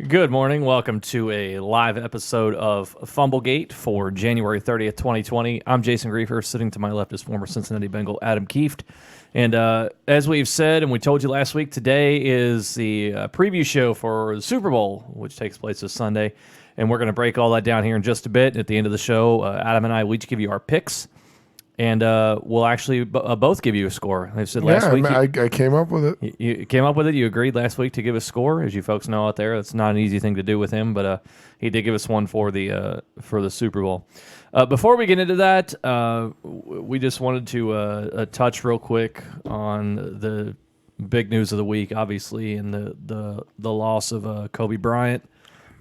Good morning. Welcome to a live episode of Fumblegate for January 30th, 2020. I'm Jason Grefer. Sitting to my left is former Cincinnati Bengal Adam Kieft. And as we've said and we told you last week, today is the preview show for the Super Bowl, which takes place this Sunday. And we're going to break all that down here in just a bit. At the end of the show, Adam and I will each give you our picks. And we'll actually both give you a score. I said last week. I came up with it. You came up with it. You agreed last week to give a score, as you folks know out there. It's not an easy thing to do with him, but he did give us one for the Super Bowl. Before we get into that, we just wanted to touch real quick on the big news of the week, obviously, and the loss of Kobe Bryant,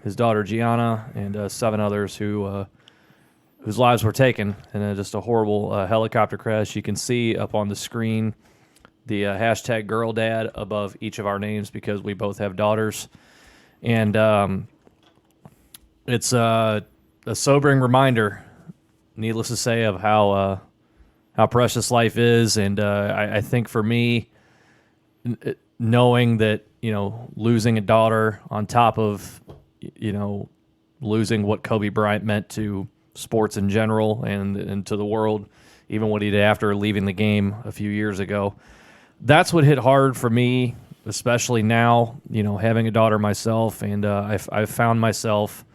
his daughter Gianna, and 7 others whose lives were taken in just a horrible helicopter crash. You can see up on the screen the hashtag girl dad above each of our names because we both have daughters. And it's a sobering reminder, needless to say, of how precious life is. And I think for me, knowing that, losing a daughter on top of, losing what Kobe Bryant meant to sports in general and to the world, even what he did after leaving the game a few years ago. That's what hit hard for me, especially now, having a daughter myself. And I've found myself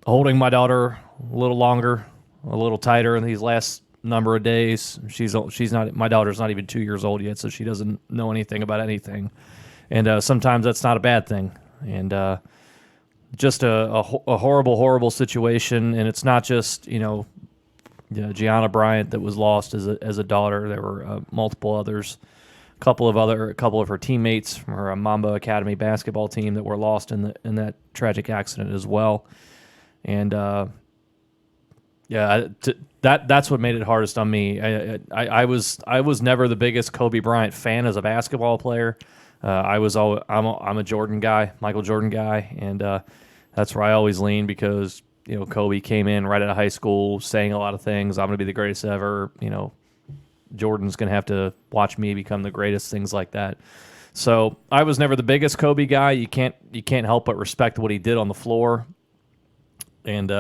holding my daughter a little longer, a little tighter in these last number of days. My daughter's not even 2 years old yet, so she doesn't know anything about anything. And sometimes that's not a bad thing. And just a horrible, horrible situation. And it's not just, Gianna Bryant that was lost as a daughter. There were multiple others, a couple of her teammates from her Mamba Academy basketball team that were lost in that tragic accident as well. And that's what made it hardest on me. I was never the biggest Kobe Bryant fan as a basketball player. I'm a Jordan guy, Michael Jordan guy, and that's where I always lean because Kobe came in right out of high school saying a lot of things. I'm going to be the greatest ever. Jordan's going to have to watch me become the greatest. Things like that. So I was never the biggest Kobe guy. You can't help but respect what he did on the floor. And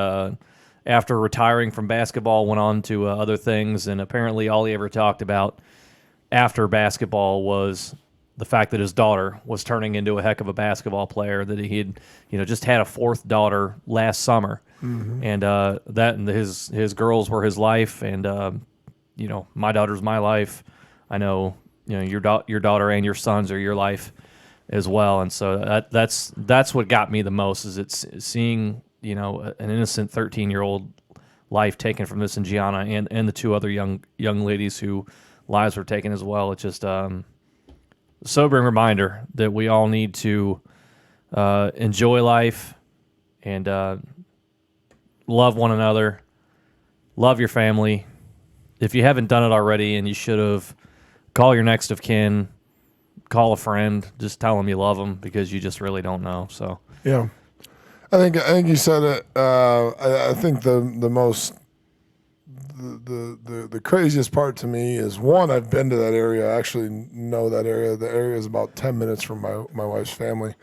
after retiring from basketball, went on to other things. And apparently, all he ever talked about after basketball was the fact that his daughter was turning into a heck of a basketball player, that he had, just had a 4th daughter last summer. Mm-hmm. And his girls were his life. And, my daughter's my life. I know, your daughter and your sons are your life as well. And so that's what got me the most is it's seeing, an innocent 13-year-old life taken from this in Gianna and the 2 other young ladies who lives were taken as well. It's just, sobering reminder that we all need to enjoy life and love one another, love your family. If you haven't done it already, and you should have, call your next of kin, call a friend, just tell them you love them because you just really don't know. So yeah, I think you said it. I think the craziest part to me is, one, I've been to that area. I actually know that area. The area is about 10 minutes from my wife's family.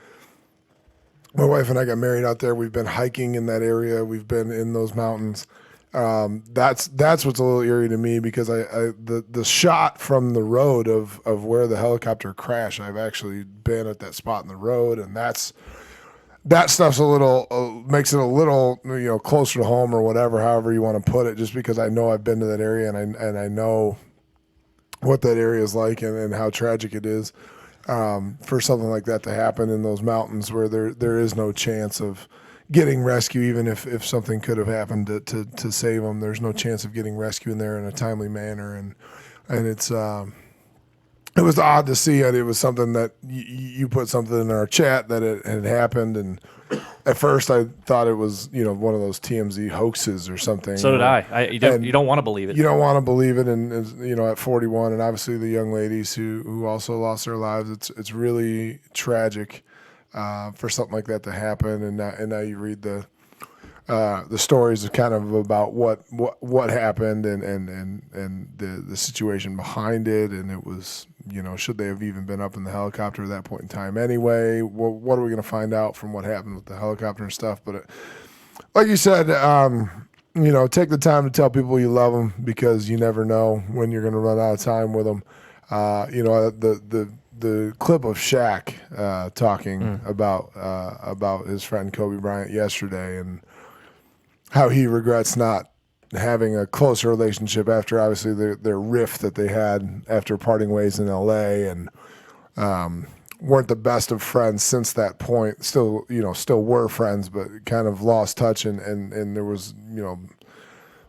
My wife and I got married out there. We've been hiking in that area. We've been in those mountains. That's what's a little eerie to me because the shot from the road of where the helicopter crashed, I've actually been at that spot in the road, and that stuff's a little makes it a little closer to home or whatever, however you want to put it. Just because I know I've been to that area and I know what that area is like and how tragic it is for something like that to happen in those mountains where there is no chance of getting rescue, even if something could have happened to save them. There's no chance of getting rescue in there in a timely manner, and it's. It was odd to see it. It was something that you put something in our chat that it had happened, and at first I thought it was one of those TMZ hoaxes or something. So did I. You don't want to believe it. You don't want to believe it, and at 41, and obviously the young ladies who also lost their lives. It's really tragic for something like that to happen, and now you read the stories of kind of about what happened and the situation behind it, and it was, should they have even been up in the helicopter at that point in time anyway? What are we going to find out from what happened with the helicopter and stuff? But like you said, take the time to tell people you love them, because you never know when you're going to run out of time with them. The clip of Shaq talking about his friend Kobe Bryant yesterday, and how he regrets not having a closer relationship after obviously their rift that they had after parting ways in LA, and weren't the best of friends since that point. Still were friends, but kind of lost touch, and there was,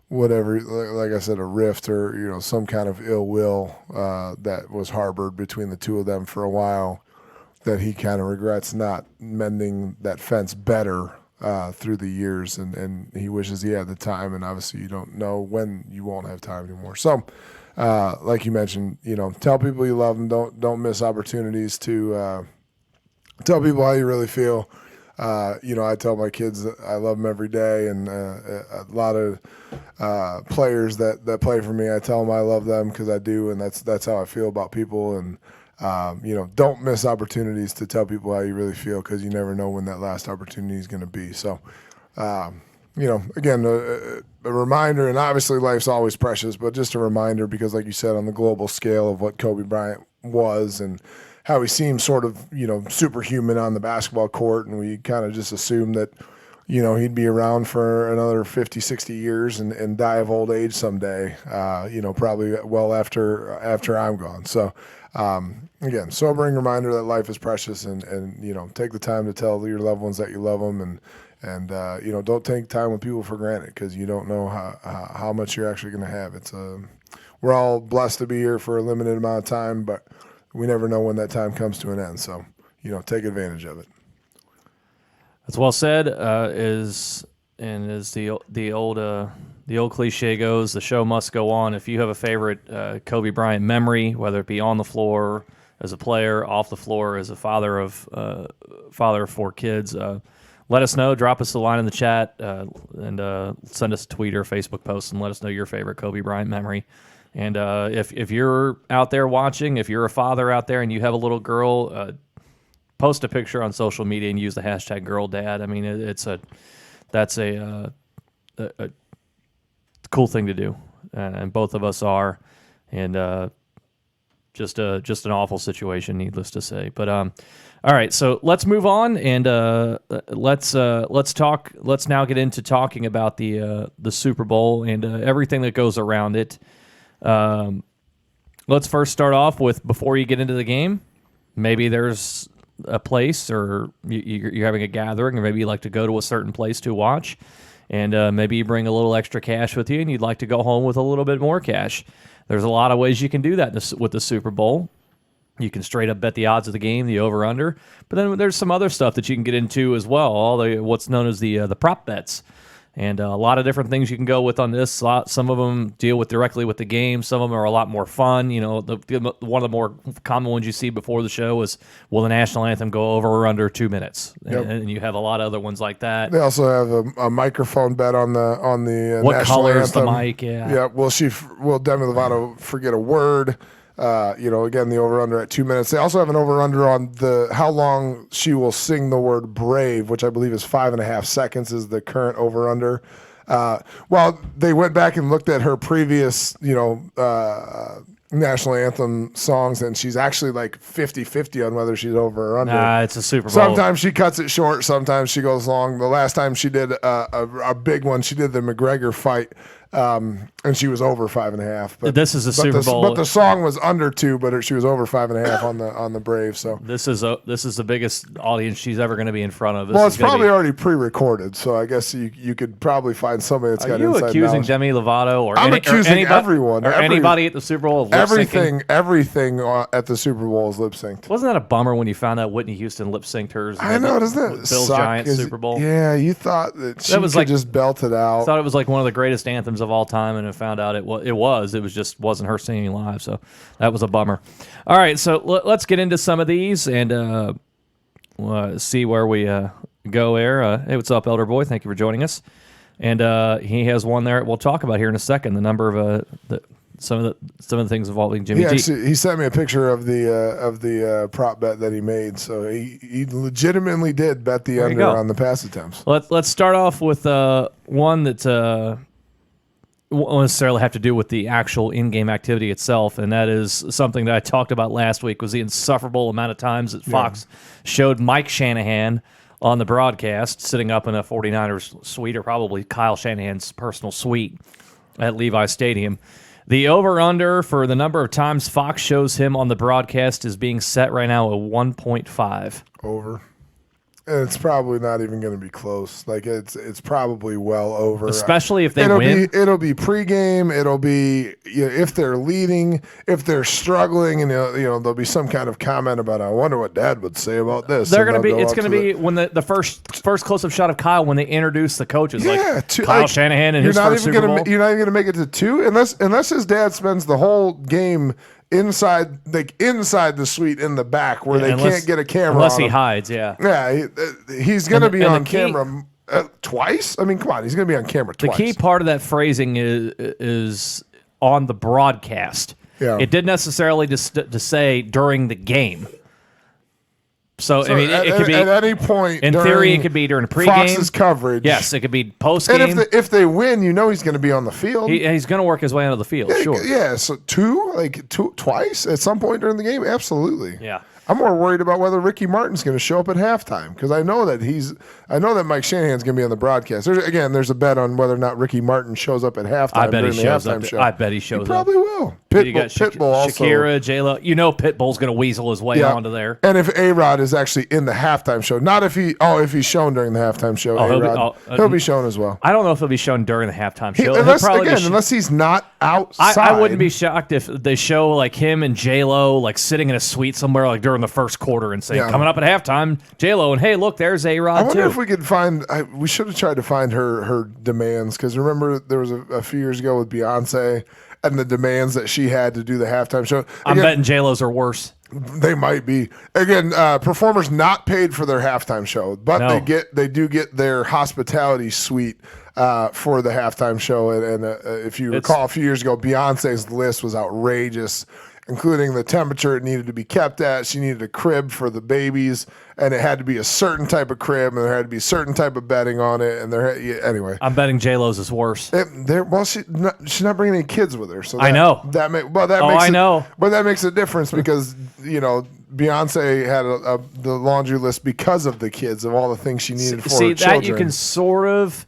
whatever, like I said, a rift or, some kind of ill will that was harbored between the two of them for a while, that he kind of regrets not mending that fence better through the years, and he wishes he had the time, and obviously you don't know when you won't have time anymore. So, like you mentioned, tell people you love them. Don't miss opportunities to tell people how you really feel. I tell my kids that I love them every day, and a lot of players that play for me, I tell them I love them because I do, and that's how I feel about people. And don't miss opportunities to tell people how you really feel, because you never know when that last opportunity is going to be. So, again, a reminder, and obviously life's always precious, but just a reminder, because like you said, on the global scale of what Kobe Bryant was and how he seemed sort of, superhuman on the basketball court, and we kind of just assumed that, he'd be around for another 50, 60 years and die of old age someday, probably well after I'm gone. So, again, sobering reminder that life is precious, and take the time to tell your loved ones that you love them, and don't take time with people for granted, because you don't know how much you're actually going to have. We're all blessed to be here for a limited amount of time, but we never know when that time comes to an end. So, take advantage of it. That's well said. As the old cliche goes, the show must go on. If you have a favorite Kobe Bryant memory, whether it be on the floor as a player, off the floor as a father of 4 kids, let us know. Drop us a line in the chat, and send us a tweet or a Facebook post, and let us know your favorite Kobe Bryant memory. And if you're out there watching, if you're a father out there and you have a little girl, post a picture on social media and use the hashtag #GirlDad. I mean, that's a cool thing to do, and both of us are, and just an awful situation, needless to say. But all right, so let's move on, and let's talk. Let's now get into talking about the Super Bowl and everything that goes around it. Let's first start off with, before you get into the game, maybe there's a place, or you're having a gathering, or maybe you like to go to a certain place to watch, and maybe you bring a little extra cash with you, and you'd like to go home with a little bit more cash. There's a lot of ways you can do that with the Super Bowl. You can straight up bet the odds of the game, the over/under, but then there's some other stuff that you can get into as well, all what's known as the prop bets. And a lot of different things you can go with on this. Some of them deal directly with the game. Some of them are a lot more fun. One of the more common ones you see before the show is, will the national anthem go over or under 2 minutes? Yep. And you have a lot of other ones like that. They also have a microphone bet on the what national color anthem. Is the mic? Yeah. Yeah. Will Demi Lovato forget a word? Again, the over-under at 2 minutes. They also have an over-under on how long she will sing the word brave, which I believe is 5.5 seconds is the current over-under. They went back and looked at her previous, national anthem songs, and she's actually like 50-50 on whether she's over or under. Nah, it's a Super Bowl. Sometimes she cuts it short, sometimes she goes long. The last time she did a big one, she did the McGregor fight, and she was over 5.5. But this is a Super Bowl. But the song was under 2, but she was over 5.5 on the Brave. So this is the biggest audience she's ever going to be in front of. It's probably already pre-recorded, so I guess you could probably find somebody that's got inside knowledge. Are you accusing Demi Lovato or I'm accusing everyone or anybody at the Super Bowl of lip-syncing? Everything at the Super Bowl is lip synced. Wasn't that a bummer when you found out Whitney Houston lip synced hers? I know, doesn't that Bill's suck? Giants Super Bowl. Yeah, you thought that she could just belt it out. I thought it was like one of the greatest anthems of all time, and I found out it just wasn't her singing live. So that was a bummer. All right, so let's get into some of these and see where we go there. Hey, what's up, Elder Boy? Thank you for joining us. And he has one there. We'll talk about here in a second. The number of some of the things involving Jimmy G. He sent me a picture of the prop bet that he made. So he legitimately did bet the under on the pass attempts. Let's start off with one that won't necessarily have to do with the actual in-game activity itself, and that is something that I talked about last week. Was the insufferable amount of times that Fox showed Mike Shanahan on the broadcast sitting up in a 49ers suite, or probably Kyle Shanahan's personal suite at Levi Stadium. The over-under for the number of times Fox shows him on the broadcast is being set right now at 1.5. Over. And it's probably not even going to be close. Like it's probably well over. Especially if they win. It'll be pregame. It'll be if they're leading, if they're struggling, and there'll be some kind of comment about, I wonder what Dad would say about this. They're going to be. It's going to be when the first close-up shot of Kyle when they introduce the coaches, Kyle Shanahan and his first Super Bowl. You're not even going to make it to 2 unless his dad spends the whole game inside the suite in the back where they can't get a camera unless on he him. Hides. He's going to be on camera twice. I mean, come on, he's going to be on camera twice. The key part of that phrasing is on the broadcast. It didn't necessarily to say during the game. So I mean, it could be at any point. In theory, it could be during pregame. Fox's coverage. Yes, it could be postgame. And if they win, he's going to be on the field. He's going to work his way onto the field. Sure. Yeah. So twice at some point during the game. Absolutely. Yeah. I'm more worried about whether Ricky Martin's going to show up at halftime because I know that Mike Shanahan's going to be on the broadcast. There's a bet on whether or not Ricky Martin shows up at halftime. I bet during he the shows halftime up. show. I bet he shows up. He probably will. Pitbull also. Shakira, J-Lo. Pitbull's going to weasel his way onto there. And if A-Rod is actually in the halftime show, not if he's shown during the halftime show, he'll be shown as well. I don't know if he'll be shown during the halftime show. Unless he's not outside. I wouldn't be shocked if they show like him and J-Lo like sitting in a suite somewhere like during the first quarter and say, coming up at halftime, J-Lo, and hey, look, there's A-Rod too. I wonder if we could find, we should have tried to find her demands, because remember there was a few years ago with Beyonce and the demands that she had to do the halftime show. I'm betting J-Lo's are worse. They might be. Again, performers not paid for their halftime show, but they do get their hospitality suite for the halftime show. And if you recall, a few years ago, Beyonce's list was outrageous, including the temperature it needed to be kept at. She needed a crib for the babies, and it had to be a certain type of crib, and there had to be a certain type of bedding on it. And anyway, I'm betting J-Lo's is worse. She's not bringing any kids with her, so I know that makes but that makes a difference because Beyonce had the laundry list because of the kids, of all the things she needed for her children. That you can sort of.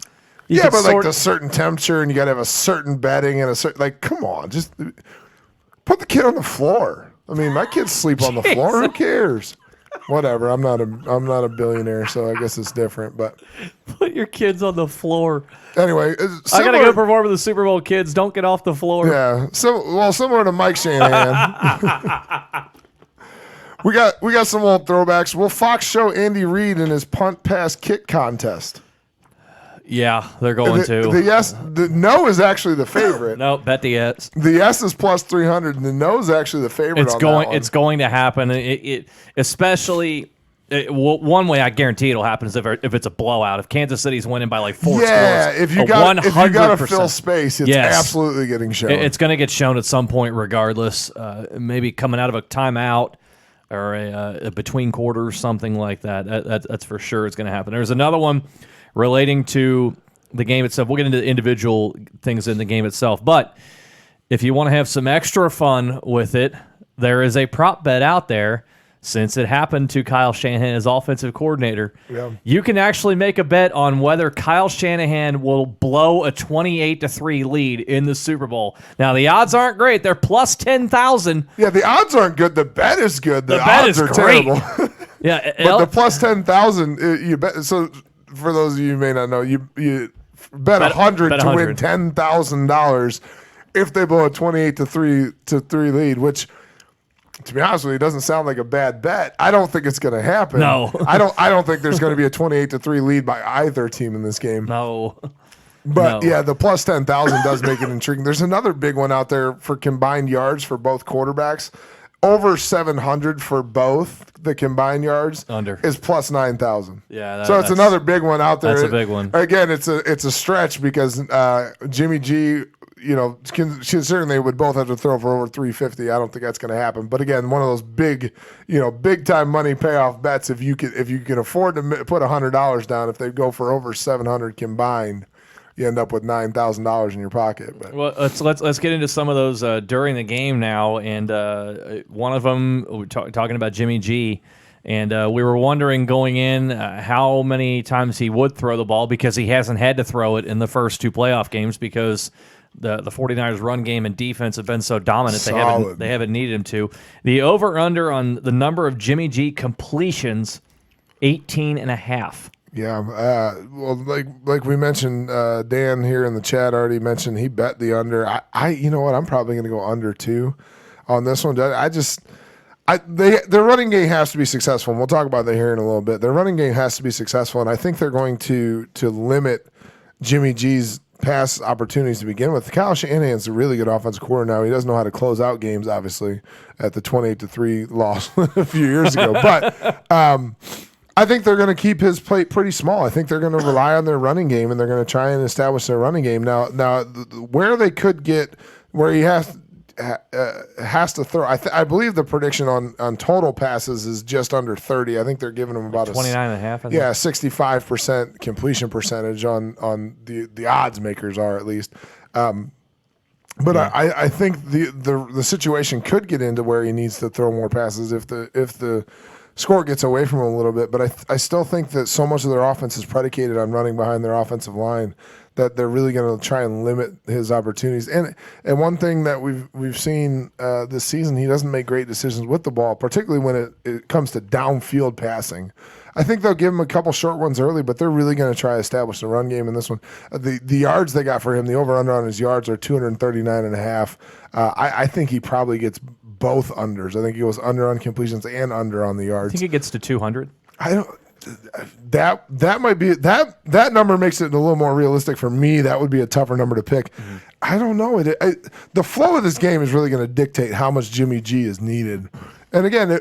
Like the certain temperature, and you got to have a certain bedding and a certain come on, just. Put the kid on the floor. I mean, my kids sleep on the floor. Who cares? Whatever. I'm not a billionaire, so I guess it's different. But put your kids on the floor. Anyway, I gotta go perform with the Super Bowl kids. Don't get off the floor. Yeah. Similar to Mike Shanahan. we got some old throwbacks. Will Fox show Andy Reid in his punt pass kick contest? Yeah, they're going to. The no is actually the favorite. No, bet the yes. The yes is plus 300, and the no is actually the favorite. It's going to happen. Especially one way I guarantee it'll happen is if it's a blowout. If Kansas City's winning by like 4 scores. Yeah, if you got to fill space, it's absolutely getting shown. It's going to get shown at some point, regardless. Maybe coming out of a timeout or a between quarters, something like that. That's for sure. It's going to happen. There's another one relating to the game itself. We'll get into the individual things in the game itself. But if you want to have some extra fun with it, there is a prop bet out there. Since it happened to Kyle Shanahan as offensive coordinator, you can actually make a bet on whether Kyle Shanahan will blow a 28-3 lead in the Super Bowl. Now, the odds aren't great. They're plus 10,000. Yeah, the odds aren't good. The bet is good. The bet odds is are great. terrible. But the plus 10,000, you bet. So for those of you who may not know, you bet 100 to win $10,000 if they blow a 28-3 lead, which, to be honest with you, doesn't sound like a bad bet. I don't think it's going to happen. No. I don't think there's going to be a 28-3 lead by either team in this game. No. But yeah, the plus 10,000 does make it intriguing. There's another big one out there for combined yards for both quarterbacks. over 700 for both the combined yards Under. is plus 9,000. Yeah, so it's another big one out there. That's a big one. Again, it's a stretch because Jimmy G, considering they would both have to throw for over 350, I don't think that's going to happen. But again, one of those big time money payoff bets. If you can afford to put $100 down, if they go for over 700 combined, you end up with $9,000 in your pocket. But. Well, let's get into some of those during the game now, and one of them we're talking about Jimmy G, and we were wondering going in how many times he would throw the ball because he hasn't had to throw it in the first 2 playoff games because the 49ers run game and defense have been so dominant they haven't needed him to. The over-under on the number of Jimmy G completions, 18.5. Yeah, well, like we mentioned, Dan here in the chat already mentioned he bet the under. You know what? I'm probably going to go under too on this one. Their running game has to be successful, and we'll talk about that here in a little bit. Their running game has to be successful, and I think they're going to limit Jimmy G's pass opportunities to begin with. Kyle Shanahan's a really good offensive coordinator now. He doesn't know how to close out games, obviously, at the 28-3 loss a few years ago. But I think they're going to keep his plate pretty small. I think they're going to rely on their running game, and they're going to try and establish their running game. Now, where they could get where he has to throw, I believe the prediction on total passes is just under 30. I think they're giving him about 29.5. Yeah, 65% completion percentage on the odds makers are at least. But yeah. I think the situation could get into where he needs to throw more passes if the score gets away from him a little bit. But I still think that so much of their offense is predicated on running behind their offensive line that they're really going to try and limit his opportunities. And one thing that we've seen this season, he doesn't make great decisions with the ball, particularly when it comes to downfield passing. I think they'll give him a couple short ones early, but they're really going to try to establish the run game in this one. The yards they got for him, the over-under on his yards are 239.5. I think he probably gets both unders. I think he goes under on completions and under on the yards. I think it gets to 200. I don't. That might be that number makes it a little more realistic for me. That would be a tougher number to pick. Mm-hmm. I don't know. The flow of this game is really going to dictate how much Jimmy G is needed. And again,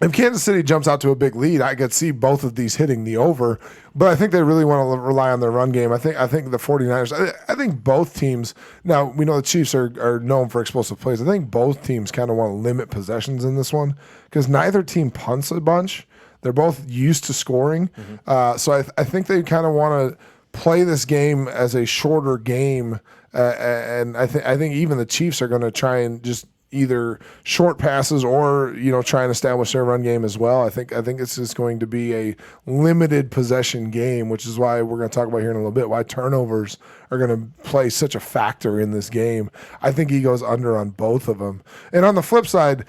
if Kansas City jumps out to a big lead, I could see both of these hitting the over. But I think they really want to rely on their run game. I think the 49ers, I think both teams, now we know the Chiefs are known for explosive plays. I think both teams kind of want to limit possessions in this one because neither team punts a bunch. They're both used to scoring. Mm-hmm. So I think they kind of want to play this game as a shorter game. And I think even the Chiefs are going to try and just either short passes or try and establish their run game as well. I think it's just going to be a limited possession game, which is why we're going to talk about here in a little bit why turnovers are going to play such a factor in this game. I think he goes under on both of them. And on the flip side,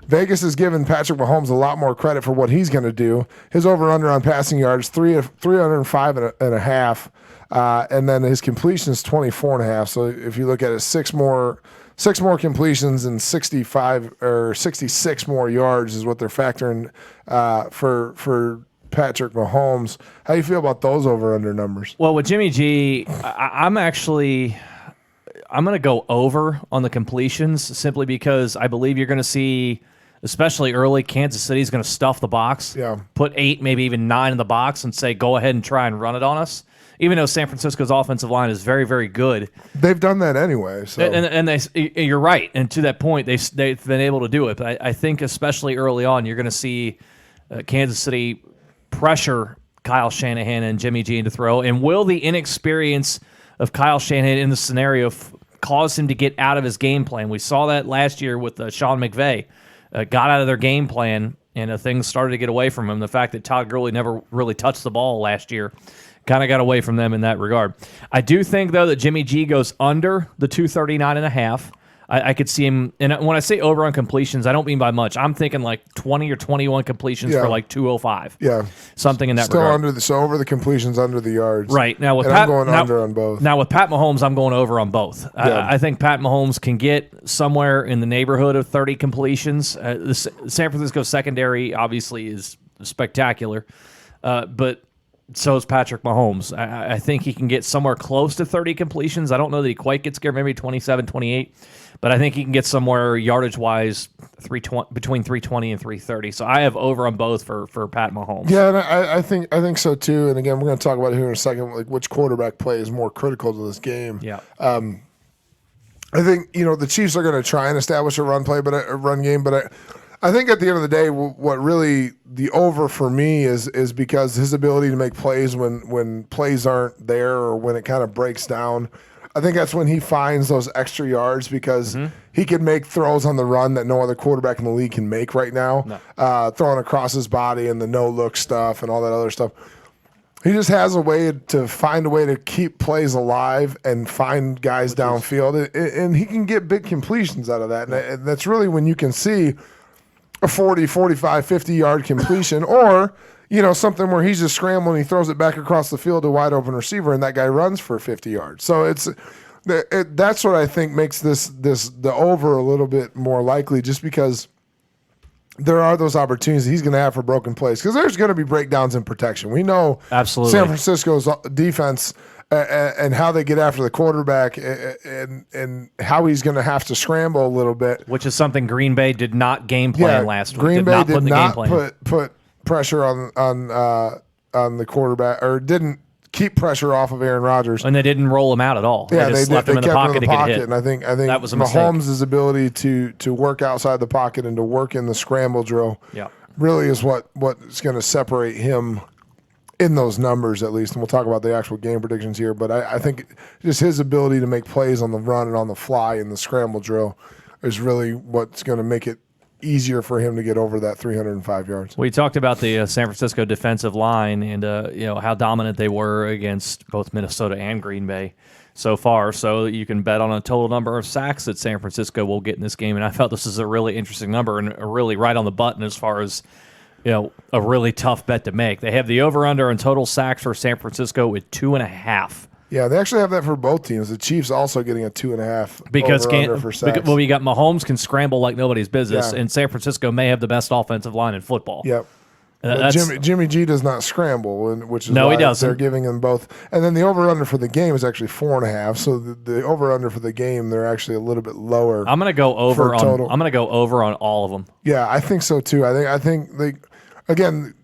Vegas has given Patrick Mahomes a lot more credit for what he's going to do. His over/under on passing yards 305.5, and then his completion is 24.5. So if you look at it, six more completions and 65 or 66 more yards is what they're factoring for Patrick Mahomes. How do you feel about those over/under numbers? Well, with Jimmy G, I'm going to go over on the completions simply because I believe you're going to see, especially early, Kansas City's going to stuff the box, put 8, maybe even 9 in the box and say, go ahead and try and run it on us. Even though San Francisco's offensive line is very, very good. They've done that anyway. So. And you're right. And to that point, they've been able to do it. But I think especially early on, you're going to see Kansas City pressure Kyle Shanahan and Jimmy G into throw. And will the inexperience of Kyle Shanahan in the scenario cause him to get out of his game plan? We saw that last year with Sean McVay. Got out of their game plan, and things started to get away from him. The fact that Todd Gurley never really touched the ball last year kind of got away from them in that regard. I do think, though, that Jimmy G goes under the 239.5. I could see him, and when I say over on completions, I don't mean by much. I'm thinking like 20 or 21 completions for like 205. Yeah. Something in that Still regard. So over the completions, under the yards. Right. Now with I'm going under on both. Now with Pat Mahomes, I'm going over on both. Yeah. I think Pat Mahomes can get somewhere in the neighborhood of 30 completions. The San Francisco secondary obviously is spectacular. But So is Patrick Mahomes. I think he can get somewhere close to 30 completions. I don't know that he quite gets there, maybe 27, 28. But I think he can get somewhere yardage-wise between 320 and 330. So I have over on both for Pat Mahomes. Yeah, and I think so too. And again, we're going to talk about it here in a second, like which quarterback play is more critical to this game. Yeah. I think the Chiefs are going to try and establish a run game, but I think at the end of the day, what really the over for me is because his ability to make plays when plays aren't there or when it kind of breaks down. I think that's when he finds those extra yards because he can make throws on the run that no other quarterback in the league can make right now. No. Throwing across his body and the no-look stuff and all that other stuff. He just has a way to find a way to keep plays alive and find guys downfield. And he can get big completions out of that. And that's really when you can see a 40, 45, 50-yard completion or something where he's just scrambling, he throws it back across the field to a wide open receiver, and that guy runs for 50 yards. So that's what I think makes the over a little bit more likely, just because there are those opportunities he's going to have for broken plays, because there's going to be breakdowns in protection. We know absolutely San Francisco's defense and how they get after the quarterback and how he's going to have to scramble a little bit, which is something Green Bay did not game plan last week. Green Bay did not put pressure on the quarterback, or didn't keep pressure off of Aaron Rodgers, and they didn't roll him out at all. Yeah, they just left him in the pocket to get hit. And I think that was a Mahomes' ability to work outside the pocket and to work in the scramble drill, really is what's going to separate him in those numbers, at least. And we'll talk about the actual game predictions here, but I think just his ability to make plays on the run and on the fly in the scramble drill is really what's going to make it easier for him to get over that 305 yards. We talked about the San Francisco defensive line and how dominant they were against both Minnesota and Green Bay so far. So you can bet on a total number of sacks that San Francisco will get in this game. And I felt this is a really interesting number and really right on the button as far as a really tough bet to make. They have the over-under on total sacks for San Francisco with 2.5. Yeah, they actually have that for both teams. The Chiefs also getting a 2.5 over-under for sacks. Well, you got Mahomes can scramble like nobody's business, and San Francisco may have the best offensive line in football. Yep. Jimmy G does not scramble, which is why he doesn't. They're giving them both. And then the over-under for the game is actually 4.5. So the over-under for the game, they're actually a little bit lower. I'm going to go over on total. I'm going to go over on all of them. Yeah, I think so too. I think they, again.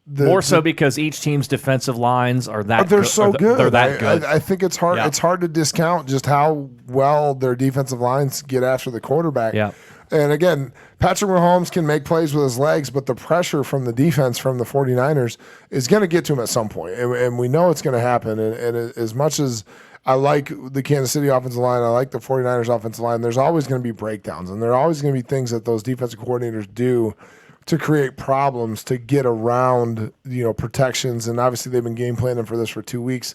More so because each team's defensive lines are that they're so good. They're that good. I think it's hard. Yeah. It's hard to discount just how well their defensive lines get after the quarterback. Yeah. And again, Patrick Mahomes can make plays with his legs, but the pressure from the defense from the 49ers is going to get to him at some point. And we know it's going to happen. And as much as I like the Kansas City offensive line, I like the 49ers offensive line, there's always going to be breakdowns. And there are always going to be things that those defensive coordinators do to create problems, to get around, protections. And obviously they've been game planning for this for 2 weeks.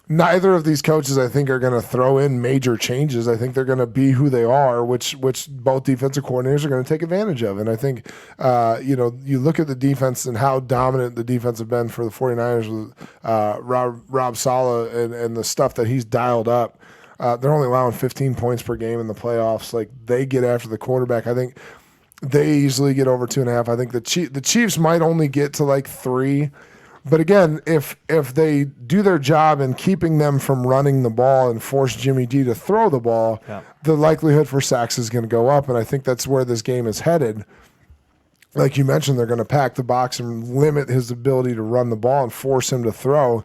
Neither of these coaches, I think, are going to throw in major changes. I think they're going to be who they are, which both defensive coordinators are going to take advantage of. And I think, you look at the defense and how dominant the defense have been for the 49ers with Rob Saleh and the stuff that he's dialed up. They're only allowing 15 points per game in the playoffs. Like, they get after the quarterback. I think they easily get over 2.5. I think the Chiefs might only get to like 3. But again, if they do their job in keeping them from running the ball and force Jimmy G to throw the ball, the likelihood for sacks is going to go up. And I think that's where this game is headed. Like you mentioned, they're going to pack the box and limit his ability to run the ball and force him to throw.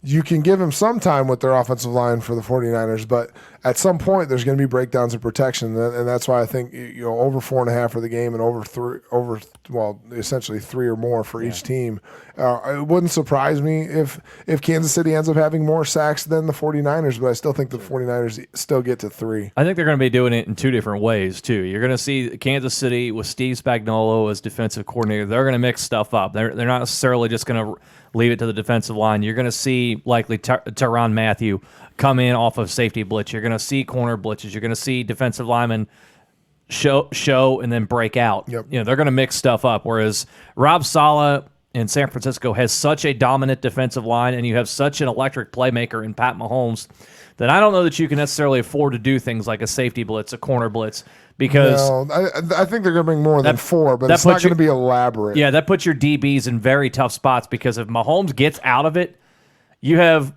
You can give him some time with their offensive line for the 49ers, but at some point there's going to be breakdowns in protection, and that's why I think over 4.5 for the game and essentially 3 or more for each team. It wouldn't surprise me if Kansas City ends up having more sacks than the 49ers, but I still think the 49ers still get to 3. I think they're going to be doing it in 2 different ways too. You're going to see Kansas City with Steve Spagnuolo as defensive coordinator. They're going to mix stuff up. They're not necessarily just going to leave it to the defensive line. You're going to see likely Tyrann Mathieu come in off of safety blitz. You're going to see corner blitzes. You're going to see defensive linemen show and then break out. Yep. They're going to mix stuff up. Whereas Rob Saleh in San Francisco has such a dominant defensive line, and you have such an electric playmaker in Pat Mahomes that I don't know that you can necessarily afford to do things like a safety blitz, a corner blitz, because no, I think they're going to bring more than 4, but it's not going to be elaborate. Yeah, that puts your DBs in very tough spots because if Mahomes gets out of it, you have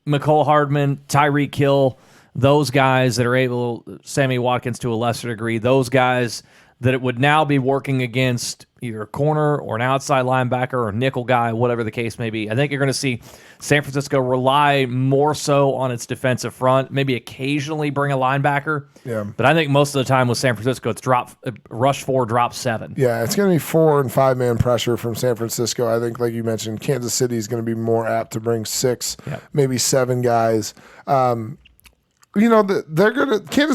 McCole Hardman, Tyreek Hill, those guys that are able, Sammy Watkins to a lesser degree, those guys that it would now be working against either a corner or an outside linebacker or a nickel guy, whatever the case may be. I think you're going to see San Francisco rely more so on its defensive front, maybe occasionally bring a linebacker. Yeah. But I think most of the time with San Francisco, it's rush 4, drop 7. Yeah, it's going to be 4 and 5 man pressure from San Francisco. I think, like you mentioned, Kansas City is going to be more apt to bring 6, maybe 7 guys. Kansas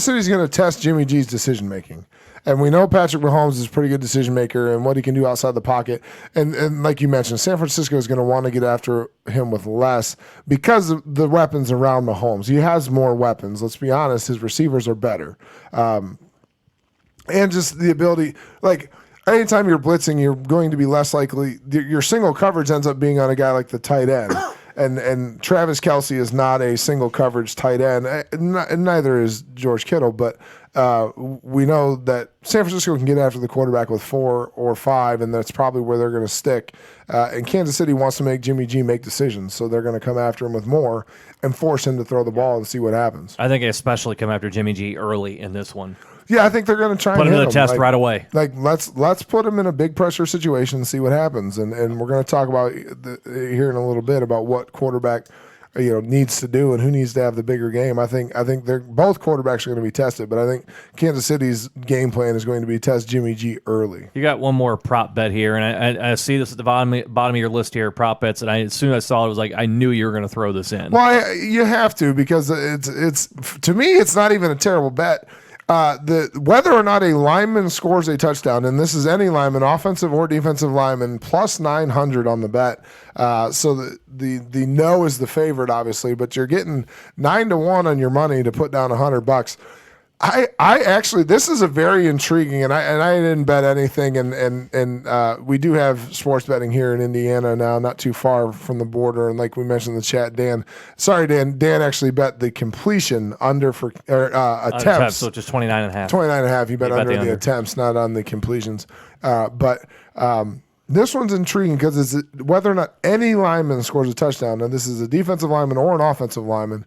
City's going to test Jimmy G's decision making. And we know Patrick Mahomes is a pretty good decision maker and what he can do outside the pocket. And like you mentioned, San Francisco is going to want to get after him with less because of the weapons around Mahomes. He has more weapons. Let's be honest, his receivers are better. And just the ability, like anytime you're blitzing, you're going to be less likely. Your single coverage ends up being on a guy like the tight end. And Travis Kelce is not a single coverage tight end, and neither is George Kittle. But we know that San Francisco can get after the quarterback with 4 or 5, and that's probably where they're going to stick. And Kansas City wants to make Jimmy G make decisions, so they're going to come after him with more and force him to throw the ball and see what happens. I think they especially come after Jimmy G early in this one. Yeah, I think they're going to try put and him hit to the test right away. Like let's put him in a big pressure situation and see what happens. And we're going to talk about here in a little bit about what quarterback needs to do and who needs to have the bigger game. I think they're both quarterbacks are going to be tested, but I think Kansas City's game plan is going to be test Jimmy G early. You got one more prop bet here, and I see this at the bottom of your list here, prop bets. And as soon as I saw it, I was like, I knew you were going to throw this in. Well, you have to because it's to me it's not even a terrible bet. Whether or not a lineman scores a touchdown, and this is any lineman, offensive or defensive lineman, plus 900 on the bet. So the no is the favorite, obviously, but you're getting 9-1 on your money to put down $100. I actually, this is a very intriguing, and I didn't bet anything, and we do have sports betting here in Indiana now, not too far from the border, and like we mentioned in the chat, Dan actually bet the completion under for attempts, which is 29.5. 29.5. He bet under the attempts, not on the completions. But this one's intriguing because it's whether or not any lineman scores a touchdown, and this is a defensive lineman or an offensive lineman.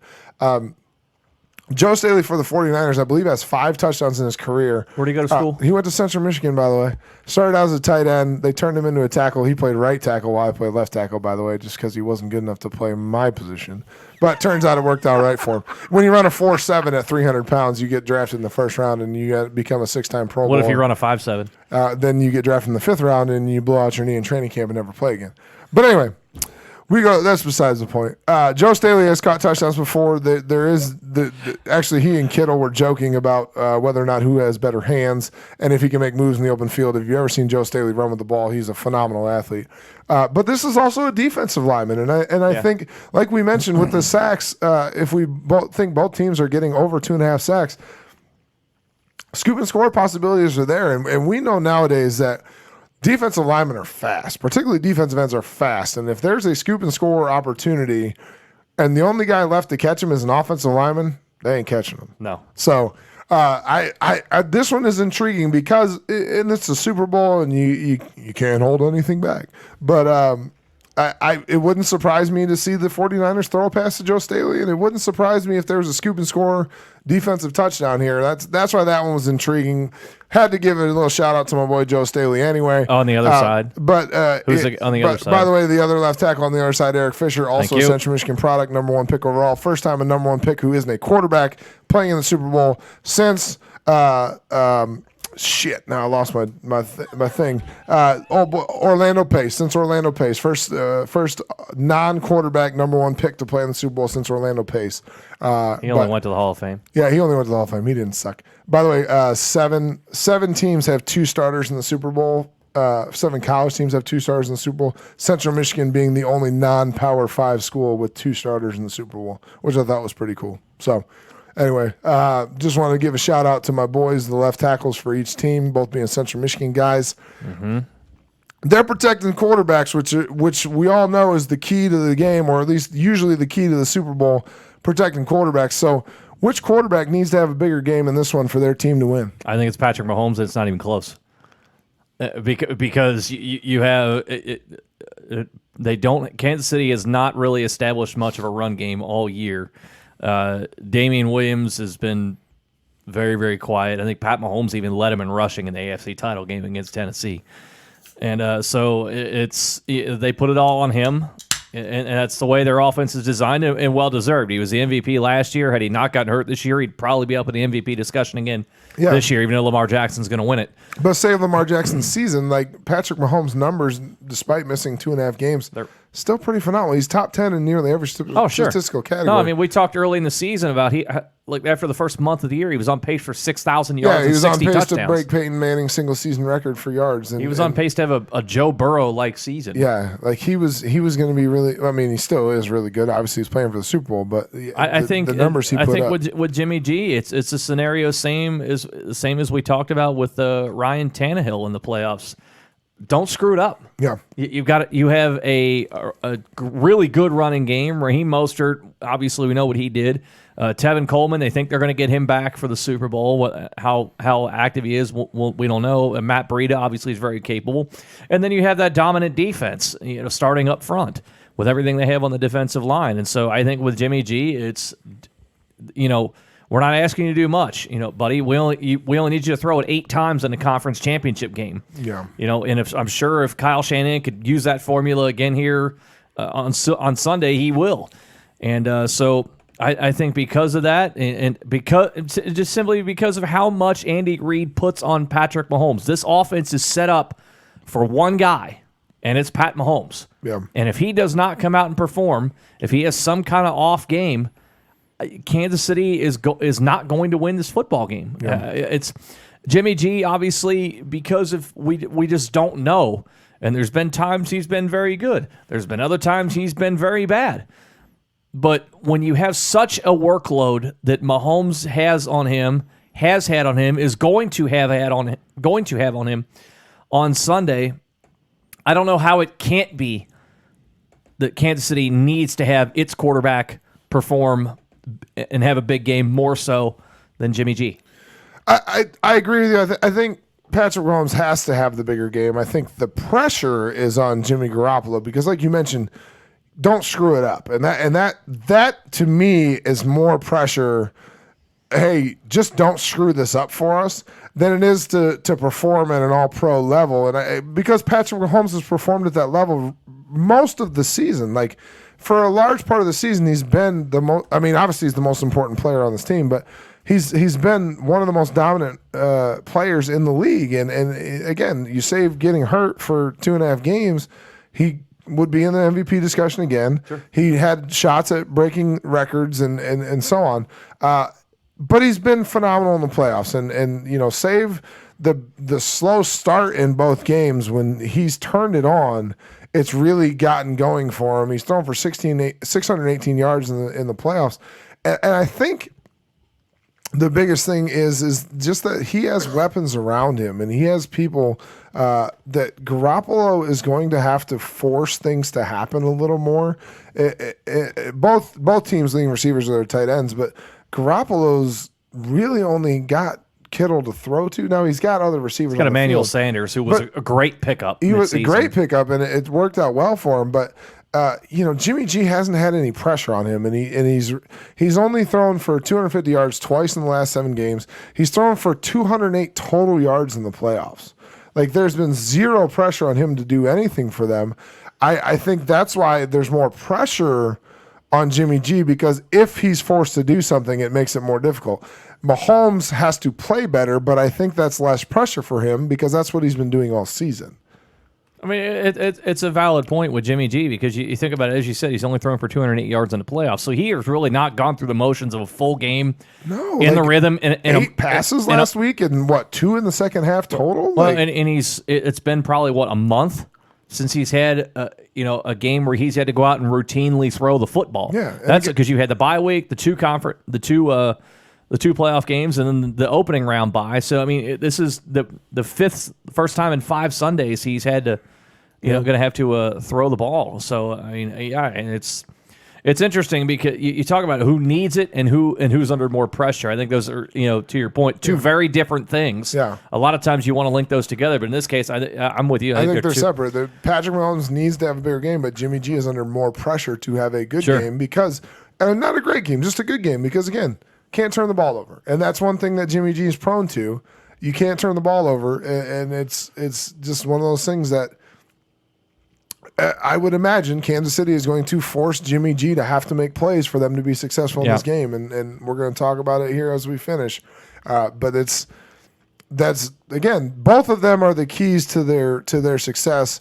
Joe Staley for the 49ers, I believe, has 5 touchdowns in his career. Where'd he go to school? He went to Central Michigan, by the way. Started out as a tight end. They turned him into a tackle. He played right tackle while I played left tackle, by the way, just because he wasn't good enough to play my position. But turns out it worked out right for him. When you run a 4.7 at 300 pounds, you get drafted in the first round and you become a 6-time Pro Bowler. What if you run a 5.7? Then you get drafted in the 5th round and you blow out your knee in training camp and never play again. But anyway, that's besides the point. Joe Staley has caught touchdowns before. Actually, he and Kittle were joking about whether or not who has better hands and if he can make moves in the open field. If you've ever seen Joe Staley run with the ball, he's a phenomenal athlete. But this is also a defensive lineman, and I think, like we mentioned with the sacks, if we think both teams are getting over 2.5 sacks, scoop and score possibilities are there, and we know nowadays that defensive linemen are fast, particularly defensive ends are fast. And if there's a scoop and score opportunity and the only guy left to catch him is an offensive lineman, they ain't catching him. No. So this one is intriguing because it's a Super Bowl and you can't hold anything back. But it wouldn't surprise me to see the 49ers throw a pass to Joe Staley, and it wouldn't surprise me if there was a scoop and score defensive touchdown here. That's why that one was intriguing. Had to give it a little shout out to my boy Joe Staley anyway. On the other side. But who's on the other side? By the way, the other left tackle on the other side, Eric Fisher, also a Central Michigan product, #1 pick overall. First time a #1 pick who isn't a quarterback playing in the Super Bowl since shit. Now I lost my thing. Orlando Pace. Since Orlando Pace, first non-quarterback #1 pick to play in the Super Bowl since Orlando Pace. He only went to the Hall of Fame. Yeah, he only went to the Hall of Fame. He didn't suck. By the way, seven teams have 2 starters in the Super Bowl. 7 college teams have 2 starters in the Super Bowl. Central Michigan being the only non-Power 5 school with 2 starters in the Super Bowl, which I thought was pretty cool. So. Anyway, just wanted to give a shout out to my boys, the left tackles for each team, both being Central Michigan guys. Mm-hmm. They're protecting quarterbacks, which we all know is the key to the game, or at least usually the key to the Super Bowl, protecting quarterbacks. So Which quarterback needs to have a bigger game in this one for their team to win? I think it's Patrick Mahomes, and it's not even close. Because you have they don't. Kansas City has not really established much of a run game all year. Damian Williams has been very, very quiet. I think Pat Mahomes even led him in rushing in the AFC title game against Tennessee. And so they put it all on him, and that's the way their offense is designed, and well-deserved. He was the MVP last year. Had he not gotten hurt this year, he'd probably be up in the MVP discussion again this year, even though Lamar Jackson's going to win it. But save Lamar Jackson's season, like Patrick Mahomes' numbers, despite missing 2.5 games, they're still pretty phenomenal. He's top 10 in nearly every statistical category. No, I mean, we talked early in the season about after the first month of the year, he was on pace for 6,000 yards and 60 touchdowns. He was on pace to break Peyton Manning's single-season record for yards. He was on pace to have a Joe Burrow-like season. Yeah, like he was going to be really. I mean, he still is really good. Obviously, he's playing for the Super Bowl, but I think the numbers he put up. I think with Jimmy G, it's a scenario same as we talked about with Ryan Tannehill in the playoffs. Don't screw it up. Yeah, you have a really good running game. Raheem Mostert, obviously, we know what he did. Tevin Coleman, they think they're going to get him back for the Super Bowl. How active he is, we don't know. And Matt Breida obviously is very capable. And then you have that dominant defense, starting up front with everything they have on the defensive line. And so I think with Jimmy G, it's we're not asking you to do much, buddy. We only need you to throw it 8 times in the conference championship game. Yeah, and I'm sure if Kyle Shanahan could use that formula again here on Sunday, he will. And so I think because of that, and just simply because of how much Andy Reid puts on Patrick Mahomes, this offense is set up for one guy, and it's Pat Mahomes. Yeah. And if he does not come out and perform, if he has some kind of off game, Kansas City is not going to win this football game. Yeah. It's Jimmy G, obviously, because of we just don't know. And there's been times he's been very good. There's been other times he's been very bad. But when you have such a workload that Mahomes has had on him, is going to have on him on Sunday, I don't know how it can't be that Kansas City needs to have its quarterback perform and have a big game more so than Jimmy G. I agree with you. I think Patrick Mahomes has to have the bigger game. I think the pressure is on Jimmy Garoppolo because, like you mentioned, don't screw it up. And that to me is more pressure. Hey, just don't screw this up for us than it is to perform at an all-pro level. And because Patrick Mahomes has performed at that level most of the season, like for a large part of the season, he's been the most. I mean, obviously he's the most important player on this team, but he's been one of the most dominant players in the league. And again, you save getting hurt for 2.5 games, he would be in the MVP discussion again. Sure. He had shots at breaking records and so on. But he's been phenomenal in the playoffs. And save the slow start in both games when he's turned it on, it's really gotten going for him. He's thrown for 618 yards in the playoffs. And I think the biggest thing is just that he has weapons around him, and he has people that Garoppolo is going to have to force things to happen a little more. Both teams leading receivers are their tight ends, but Garoppolo's really only got Kittle to throw to. Now he's got other receivers. He's got Emmanuel Sanders, who was a great pickup. He was a great pickup, and it worked out well for him. But Jimmy G hasn't had any pressure on him, and he's only thrown for 250 yards twice in the last 7 games. He's thrown for 208 total yards in the playoffs. Like there's been zero pressure on him to do anything for them. I think that's why there's more pressure on Jimmy G, because if he's forced to do something, it makes it more difficult. Mahomes has to play better, but I think that's less pressure for him because that's what he's been doing all season. I mean, it's a valid point with Jimmy G because you think about it, as you said, he's only thrown for 208 yards in the playoffs. So he has really not gone through the motions of a full game in the rhythm. 8 passes last week and 2 in the second half total? Well, and it's been probably, a month since he's had a game where he's had to go out and routinely throw the football. Yeah, that's because you had the bye week, the two playoff games, and then the opening round bye. So I mean, this is the first time in 5 Sundays he's had to going to have to throw the ball. So I mean, yeah, and It's interesting because you talk about who needs it and who's under more pressure. I think those are, to your point, two very different things. Yeah. A lot of times you want to link those together, but in this case, I'm with you. I think they're separate. Patrick Mahomes needs to have a bigger game, but Jimmy G is under more pressure to have a good game because, and not a great game, just a good game because, again, can't turn the ball over. And that's one thing that Jimmy G is prone to. You can't turn the ball over, and it's just one of those things that I would imagine Kansas City is going to force Jimmy G to have to make plays for them to be successful in this game, and we're going to talk about it here as we finish. But that's again, both of them are the keys to their success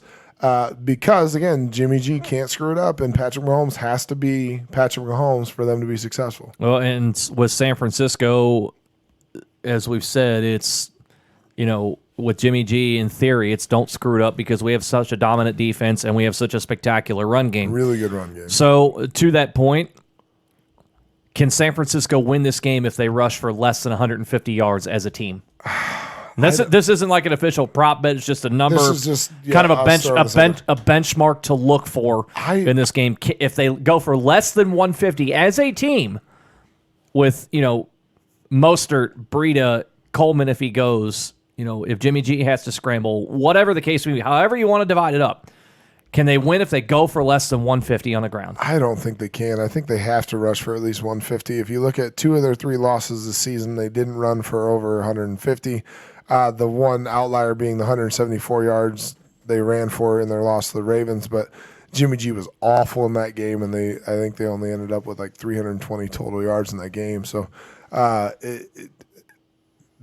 because again, Jimmy G can't screw it up, and Patrick Mahomes has to be Patrick Mahomes for them to be successful. Well, and with San Francisco, as we've said, it's with Jimmy G, in theory, it's don't screw it up because we have such a dominant defense and we have such a spectacular run game. Really good run game. So, to that point, can San Francisco win this game if they rush for less than 150 yards as a team? This isn't like an official prop bet. It's just a number, this is just, kind of a benchmark to look for in this game. If they go for less than 150 as a team with, Mostert, Breida, Coleman if he goes, if Jimmy G has to scramble, whatever the case may be, however you want to divide it up, can they win if they go for less than 150 on the ground? I don't think they can. I think they have to rush for at least 150. If you look at 2 of their 3 losses this season, they didn't run for over 150. The one outlier being the 174 yards they ran for in their loss to the Ravens, but Jimmy G was awful in that game, and I think they only ended up with like 320 total yards in that game. So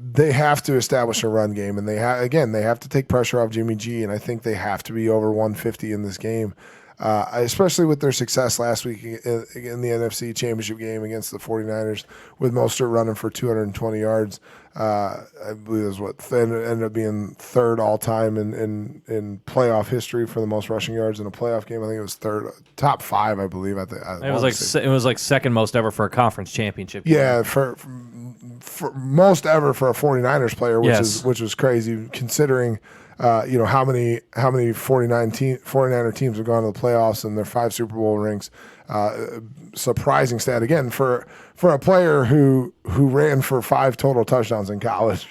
they have to establish a run game, and they have to take pressure off Jimmy G, and I think they have to be over 150 in this game, especially with their success last week in the NFC Championship game against the 49ers with Mostert running for 220 yards. I believe it was ended up being third all-time in playoff history for the most rushing yards in a playoff game. I think it was top 5, I believe. It was like second most ever for a conference championship. Yeah, for most ever for a 49ers player, which was crazy considering how many 49er teams have gone to the playoffs and their 5 Super Bowl rings. Surprising stat again for a player who ran for 5 total touchdowns in college.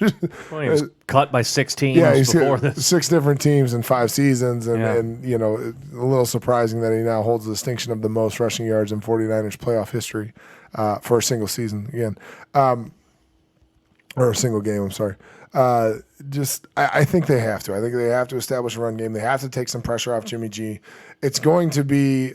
Well, he was cut by 6 teams before this. 6 different teams in 5 seasons, and a little surprising that he now holds the distinction of the most rushing yards in 49ers playoff history for a single season again. Or a single game, I'm sorry. I think they have to. I think they have to establish a run game. They have to take some pressure off Jimmy G. It's going to be,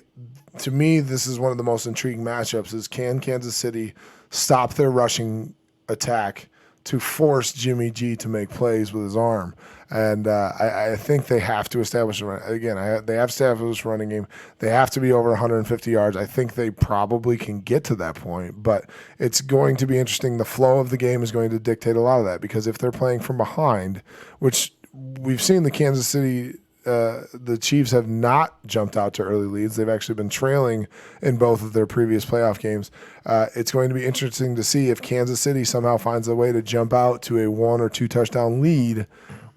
to me, this is one of the most intriguing matchups is can Kansas City stop their rushing attack to force Jimmy G to make plays with his arm? And I think they have to establish a run. Again, they have to establish a running game. They have to be over 150 yards. I think they probably can get to that point, but it's going to be interesting. The flow of the game is going to dictate a lot of that because if they're playing from behind, which we've seen the Kansas City the Chiefs have not jumped out to early leads. They've actually been trailing in both of their previous playoff games. It's going to be interesting to see if Kansas City somehow finds a way to jump out to a 1 or 2 touchdown lead.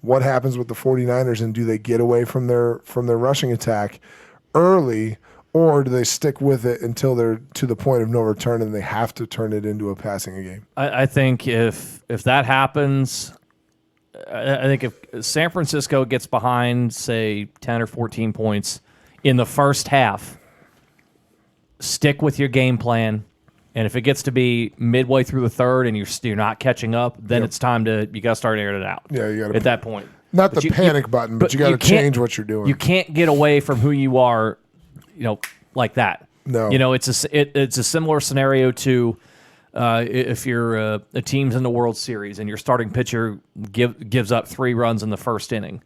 What happens with the 49ers, and do they get away from their rushing attack early, or do they stick with it until they're to the point of no return and they have to turn it into a passing game? I think if that happens, I think if San Francisco gets behind, say, 10 or 14 points in the first half, stick with your game plan. And if it gets to be midway through the third and you're not catching up, then it's time you got to start airing it out. Yeah, you got to at that point. Not the panic button, but you got to change what you're doing. You can't get away from who you are, like that. No. It's a similar scenario to if you're a team's in the World Series and your starting pitcher gives up 3 runs in the first inning.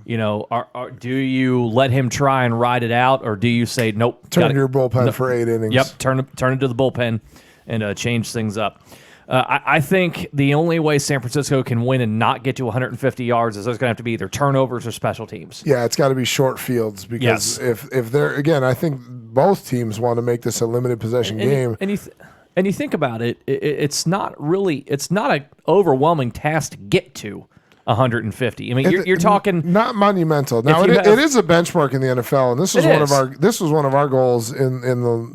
Yeah. Do you let him try and ride it out, or do you say nope? Turn to your bullpen for 8 innings. Yep, turn it to the bullpen and change things up. I think the only way San Francisco can win and not get to 150 yards is there's going to have to be either turnovers or special teams. Yeah, it's got to be short fields because if they're again, I think both teams want to make this a limited possession game. And you think about it, it's not an overwhelming task to get to 150. I mean, you're talking not monumental. Now it is a benchmark in the NFL, and this was one of our goals in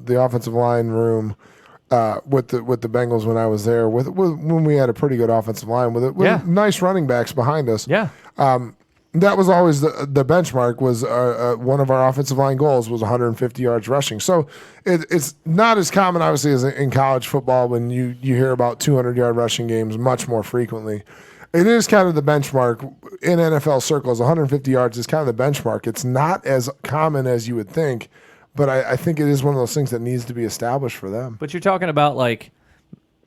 the offensive line room with the Bengals when I was there. When we had a pretty good offensive line with nice running backs behind us. Yeah. That was always the benchmark. Was one of our offensive line goals was 150 yards rushing. So it's not as common, obviously, as in college football when you hear about 200-yard rushing games much more frequently. It is kind of the benchmark in NFL circles. 150 yards is kind of the benchmark. It's not as common as you would think, but I think it is one of those things that needs to be established for them. But you're talking about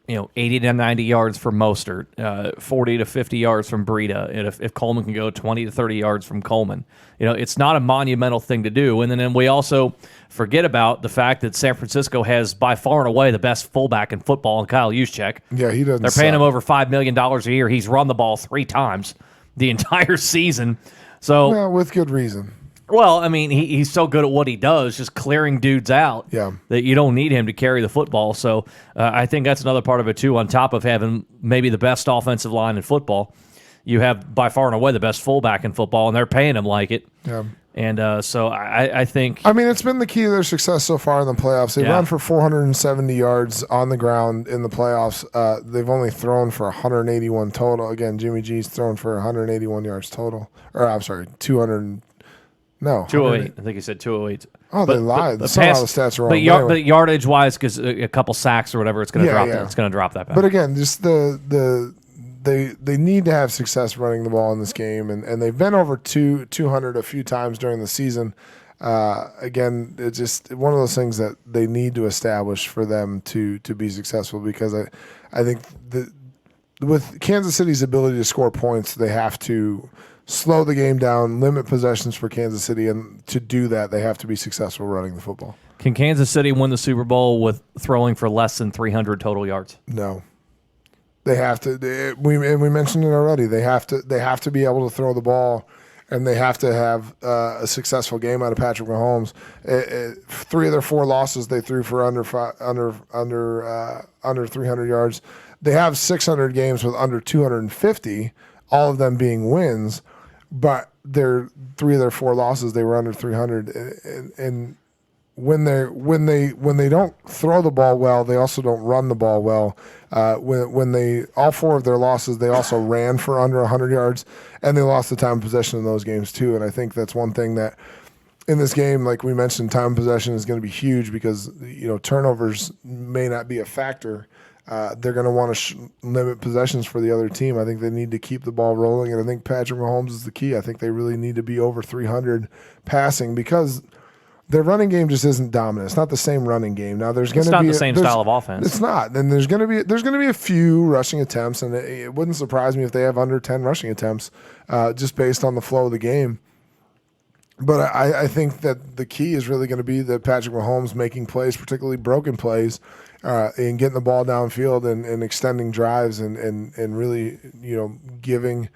80 to 90 yards from Mostert, 40 to 50 yards from Breida, and if Coleman can go 20 to 30 yards from Coleman. It's not a monumental thing to do. And then we also forget about the fact that San Francisco has by far and away the best fullback in football in Kyle Juszczyk. Yeah, he doesn't. They're paying him over $5 million a year. He's run the ball 3 times the entire season. So, with good reason. Well, I mean, he's so good at what he does, just clearing dudes out, that you don't need him to carry the football. So I think that's another part of it, too, on top of having maybe the best offensive line in football. You have by far and away the best fullback in football, and they're paying him like it. Yeah. And so I think... I mean, it's been the key to their success so far in the playoffs. They've run for 470 yards on the ground in the playoffs. They've only thrown for 181 total. Again, Jimmy G's thrown for 181 yards total. Or, I'm sorry, 200... No, 208. I think he said 208. Oh, they lied. Somehow the stats are wrong. But yardage wise, because a couple sacks or whatever, it's going to drop. It's going to drop that back. But again, just they need to have success running the ball in this game, and they've been over 200 a few times during the season. Again, it's just one of those things that they need to establish for them to be successful. Because I think with Kansas City's ability to score points, they have to slow the game down, limit possessions for Kansas City, and to do that, they have to be successful running the football. Can Kansas City win the Super Bowl with throwing for less than 300 total yards? No. They have to. We mentioned it already. They have to be able to throw the ball, and they have to have a successful game out of Patrick Mahomes. 3 of their 4 losses they threw for under 300 yards. They have 600 games with under 250, all of them being wins. But 3 of their 4 losses, they were under 300, and when they don't throw the ball well, they also don't run the ball well. When they all 4 of their losses, they also ran for under 100 yards, and they lost the time of possession in those games too. And I think that's one thing that in this game, like we mentioned, time of possession is going to be huge because turnovers may not be a factor. They're going to want to limit possessions for the other team. I think they need to keep the ball rolling, and I think Patrick Mahomes is the key. I think they really need to be over 300 passing because their running game just isn't dominant. It's not the same running game. Now there's going to be the same style of offense. It's not. And there's going to be a few rushing attempts, and it wouldn't surprise me if they have under 10 rushing attempts, just based on the flow of the game. But I think that the key is really going to be that Patrick Mahomes making plays, particularly broken plays, and getting the ball downfield and extending drives and really, giving,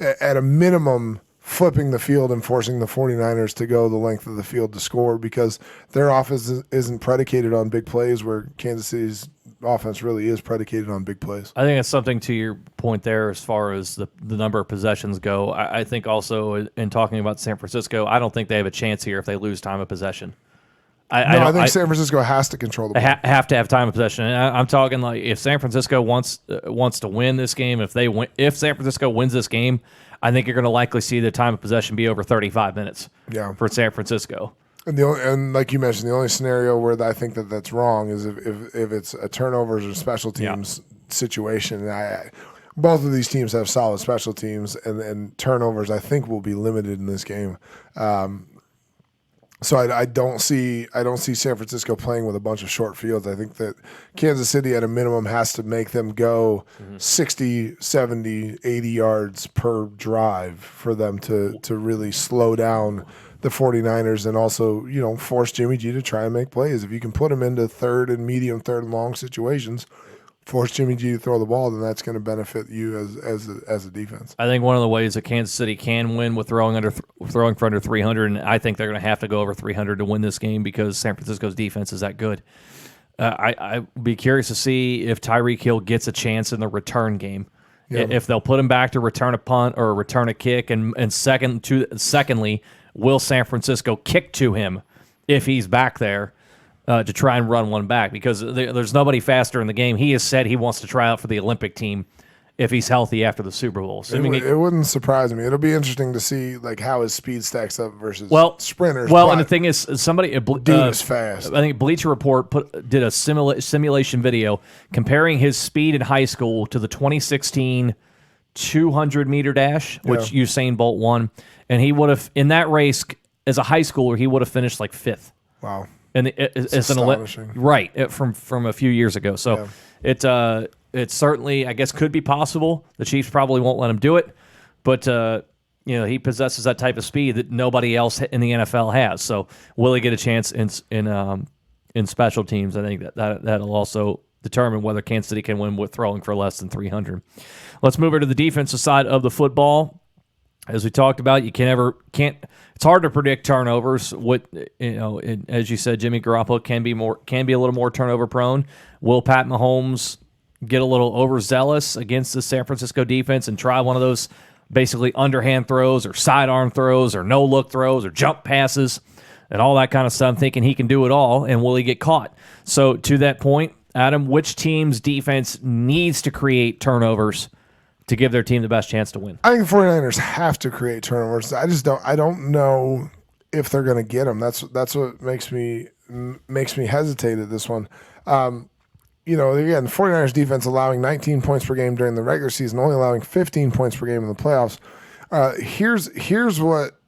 at a minimum, flipping the field and forcing the 49ers to go the length of the field to score because their offense isn't predicated on big plays where Kansas City's offense really is predicated on big plays. I think it's something to your point there as far as the number of possessions go. I think also in talking about San Francisco, I don't think they have a chance here if they lose time of possession. I think San Francisco has to control the ball. Have to have time of possession. And I'm talking like if San Francisco wants to win this game, if San Francisco wins this game, I think you're going to likely see the time of possession be over 35 minutes for San Francisco. And like you mentioned, the only scenario where I think that's wrong is if it's a turnovers or special teams situation. Both of these teams have solid special teams, and turnovers I think will be limited in this game. So I don't see San Francisco playing with a bunch of short fields. I think that Kansas City at a minimum has to make them go 60, 70, 80 yards per drive for them to really slow down the 49ers and also, force Jimmy G to try and make plays. If you can put him into third and medium, third and long situations, force Jimmy G to throw the ball, then that's going to benefit you as a defense. I think one of the ways that Kansas City can win with throwing for under 300, and I think they're going to have to go over 300 to win this game because San Francisco's defense is that good. I'd be curious to see if Tyreek Hill gets a chance in the return game. Yeah. If they'll put him back to return a punt or return a kick, and secondly, will San Francisco kick to him if he's back there to try and run one back? Because there's nobody faster in the game. He has said he wants to try out for the Olympic team if he's healthy after the Super Bowl. So, It wouldn't surprise me. It'll be interesting to see like how his speed stacks up versus sprinters. Well, and the thing is, somebody dude is fast. I think Bleacher Report did a simulation video comparing his speed in high school to the 2016 200-meter dash, which Usain Bolt won, and he would have in that race as a high schooler he would have finished like 5th. Wow. And it's astonishing. Right from a few years ago. So it certainly, I guess, could be possible. The Chiefs probably won't let him do it, but he possesses that type of speed that nobody else in the NFL has. So will he get a chance in special teams? I think that'll also determine whether Kansas City can win with throwing for less than 300. Let's move over to the defensive side of the football. As we talked about, you can't. It's hard to predict turnovers. As you said, Jimmy Garoppolo can be a little more turnover prone. Will Pat Mahomes get a little overzealous against the San Francisco defense and try one of those basically underhand throws or sidearm throws or no look throws or jump passes and all that kind of stuff, thinking he can do it all? And will he get caught? So to that point, Adam, which team's defense needs to create turnovers to give their team the best chance to win? I think the 49ers have to create turnovers. I don't know if they're going to get them. That's what makes me hesitate at this one. Again, the 49ers defense allowing 19 points per game during the regular season, only allowing 15 points per game in the playoffs. Here's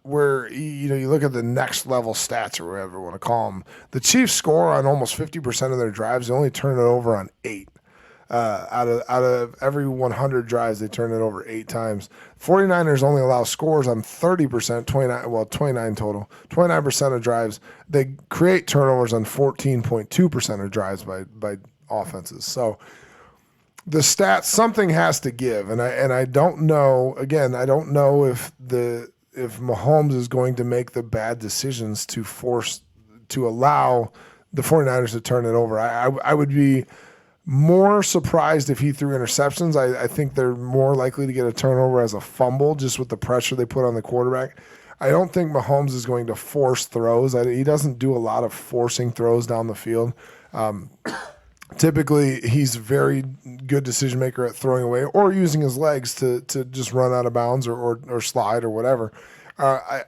where you look at the next level stats or whatever you want to call them. The Chiefs score on almost 50% of their drives. They only turn it over on 8. Out of every 100 drives, they turn it over 8 times. 49ers only allow scores on 30%, 29 total, 29% of drives. They create turnovers on 14.2% of drives by offenses. So the stats, something has to give, and I don't know. Again, I don't know if Mahomes is going to make the bad decisions to allow the 49ers to turn it over. I would be more surprised if he threw interceptions. I think they're more likely to get a turnover as a fumble just with the pressure they put on the quarterback. I don't think Mahomes is going to force throws. He doesn't do a lot of forcing throws down the field. Typically, he's a very good decision maker at throwing away or using his legs to just run out of bounds or slide or whatever. I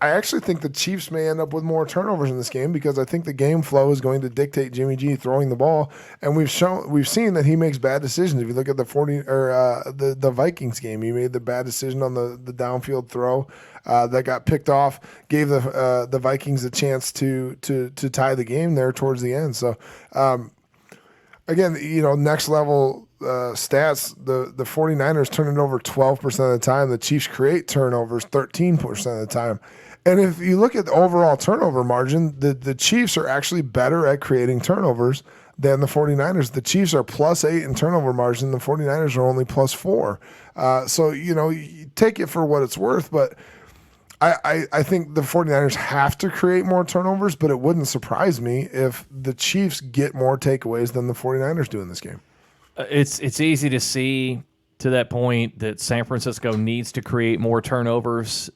actually think the Chiefs may end up with more turnovers in this game because I think the game flow is going to dictate Jimmy G throwing the ball, and we've seen that he makes bad decisions. If you look at the Vikings game, he made the bad decision on the downfield throw that got picked off, gave the Vikings a chance to tie the game there towards the end. So. Again, next level stats, the 49ers turn it over 12% of the time. The Chiefs create turnovers 13% of the time. And if you look at the overall turnover margin, the Chiefs are actually better at creating turnovers than the 49ers. The Chiefs are +8 in turnover margin. The 49ers are only +4. So, you take it for what it's worth, but I think the 49ers have to create more turnovers, but it wouldn't surprise me if the Chiefs get more takeaways than the 49ers do in this game. It's easy to see to that point that San Francisco needs to create more turnovers,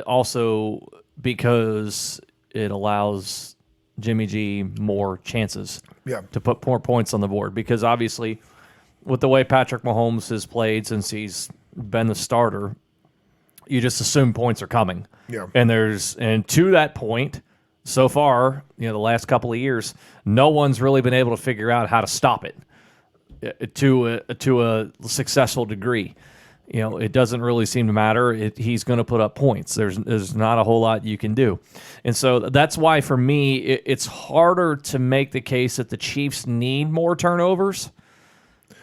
also because it allows Jimmy G more chances to put more points on the board. Because obviously, with the way Patrick Mahomes has played since he's been the starter, you just assume points are coming. Yeah. And to that point, so far, the last couple of years, no one's really been able to figure out how to stop it to a successful degree. It doesn't really seem to matter. He's going to put up points. There's not a whole lot you can do. And so that's why, for me, it's harder to make the case that the Chiefs need more turnovers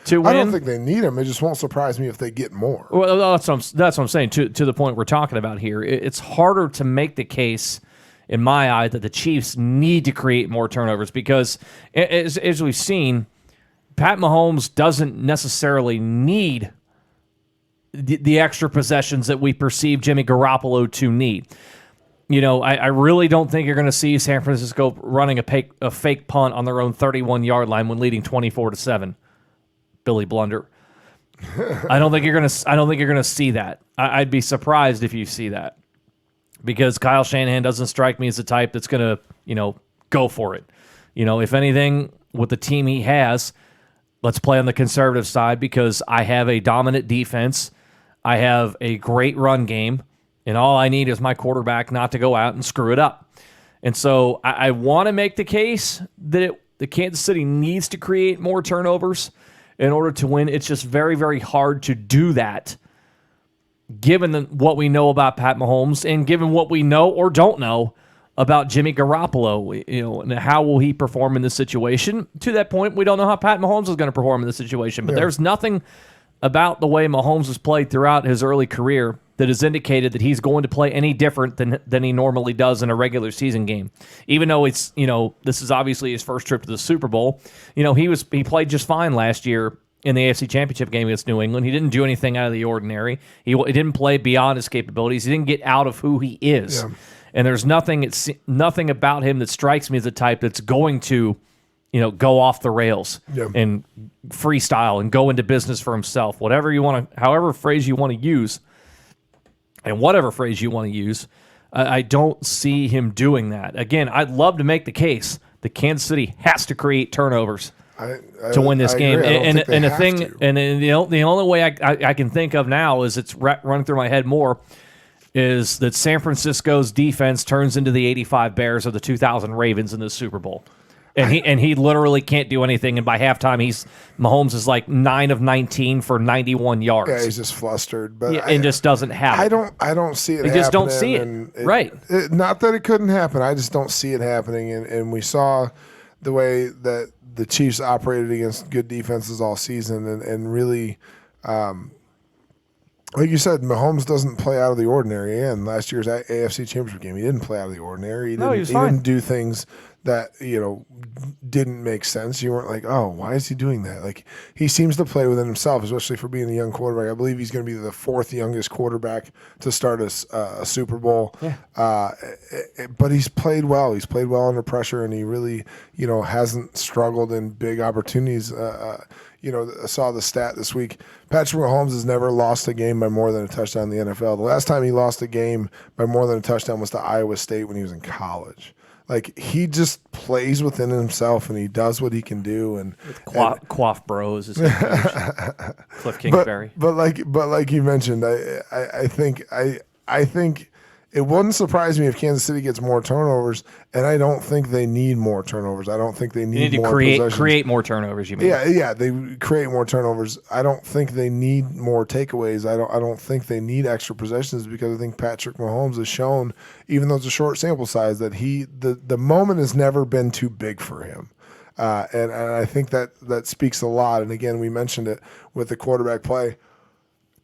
to win. I don't think they need them. It just won't surprise me if they get more. Well, that's what I'm saying. To the point we're talking about here, it's harder to make the case, in my eye, that the Chiefs need to create more turnovers because, as we've seen, Pat Mahomes doesn't necessarily need the extra possessions that we perceive Jimmy Garoppolo to need. I really don't think you're going to see San Francisco running a fake punt on their own 31-yard line when leading 24-7. Billy Blunder. I don't think you're gonna see that. I'd be surprised if you see that, because Kyle Shanahan doesn't strike me as the type that's gonna go for it. If anything, with the team he has, let's play on the conservative side because I have a dominant defense, I have a great run game, and all I need is my quarterback not to go out and screw it up. And so I want to make the case that the Kansas City needs to create more turnovers in order to win. It's just very, very hard to do that given what we know about Pat Mahomes and given what we know or don't know about Jimmy Garoppolo. And how will he perform in this situation? To that point, we don't know how Pat Mahomes is going to perform in this situation, but there's nothing about the way Mahomes has played throughout his early career that has indicated that he's going to play any different than he normally does in a regular season game. Even though it's, this is obviously his first trip to the Super Bowl. He played just fine last year in the AFC Championship game against New England. He didn't do anything out of the ordinary. He didn't play beyond his capabilities. He didn't get out of who he is. Yeah. And there's nothing about him that strikes me as a type that's going to go off the rails and freestyle and go into business for himself. However phrase you want to use, and whatever phrase you want to use, I don't see him doing that. Again, I'd love to make the case that Kansas City has to create turnovers to win this game. And the only way I can think of now is it's running through my head more is that San Francisco's defense turns into the 85 Bears or the 2000 Ravens in the Super Bowl. And he literally can't do anything. And by halftime, Mahomes is like 9 of 19 for 91 yards. Yeah, he's just flustered, but and just doesn't have it. I don't see it. I just don't see it. Right. Not that it couldn't happen. I just don't see it happening. And we saw the way that the Chiefs operated against good defenses all season, and really, like you said, Mahomes doesn't play out of the ordinary. And last year's AFC Championship game, he didn't play out of the ordinary. He didn't do things that didn't make sense. You weren't like, oh, why is he doing that? Like, he seems to play within himself, especially for being a young quarterback. I believe he's going to be the 4th youngest quarterback to start a Super Bowl. Yeah. But he's played well. He's played well under pressure, and he really hasn't struggled in big opportunities. I saw the stat this week. Patrick Mahomes has never lost a game by more than a touchdown in the NFL. The last time he lost a game by more than a touchdown was to Iowa State when he was in college. Like, he just plays within himself, and he does what he can do. And Quaff Bros is Cliff Kingsbury. But like you mentioned, I think it wouldn't surprise me if Kansas City gets more turnovers, and I don't think they need more turnovers. I don't think they need more possessions. Create more turnovers, you mean? Yeah, they create more turnovers. I don't think they need more takeaways. I don't think they need extra possessions, because I think Patrick Mahomes has shown, even though it's a short sample size, that the moment has never been too big for him. And I think that speaks a lot. And again, we mentioned it with the quarterback play.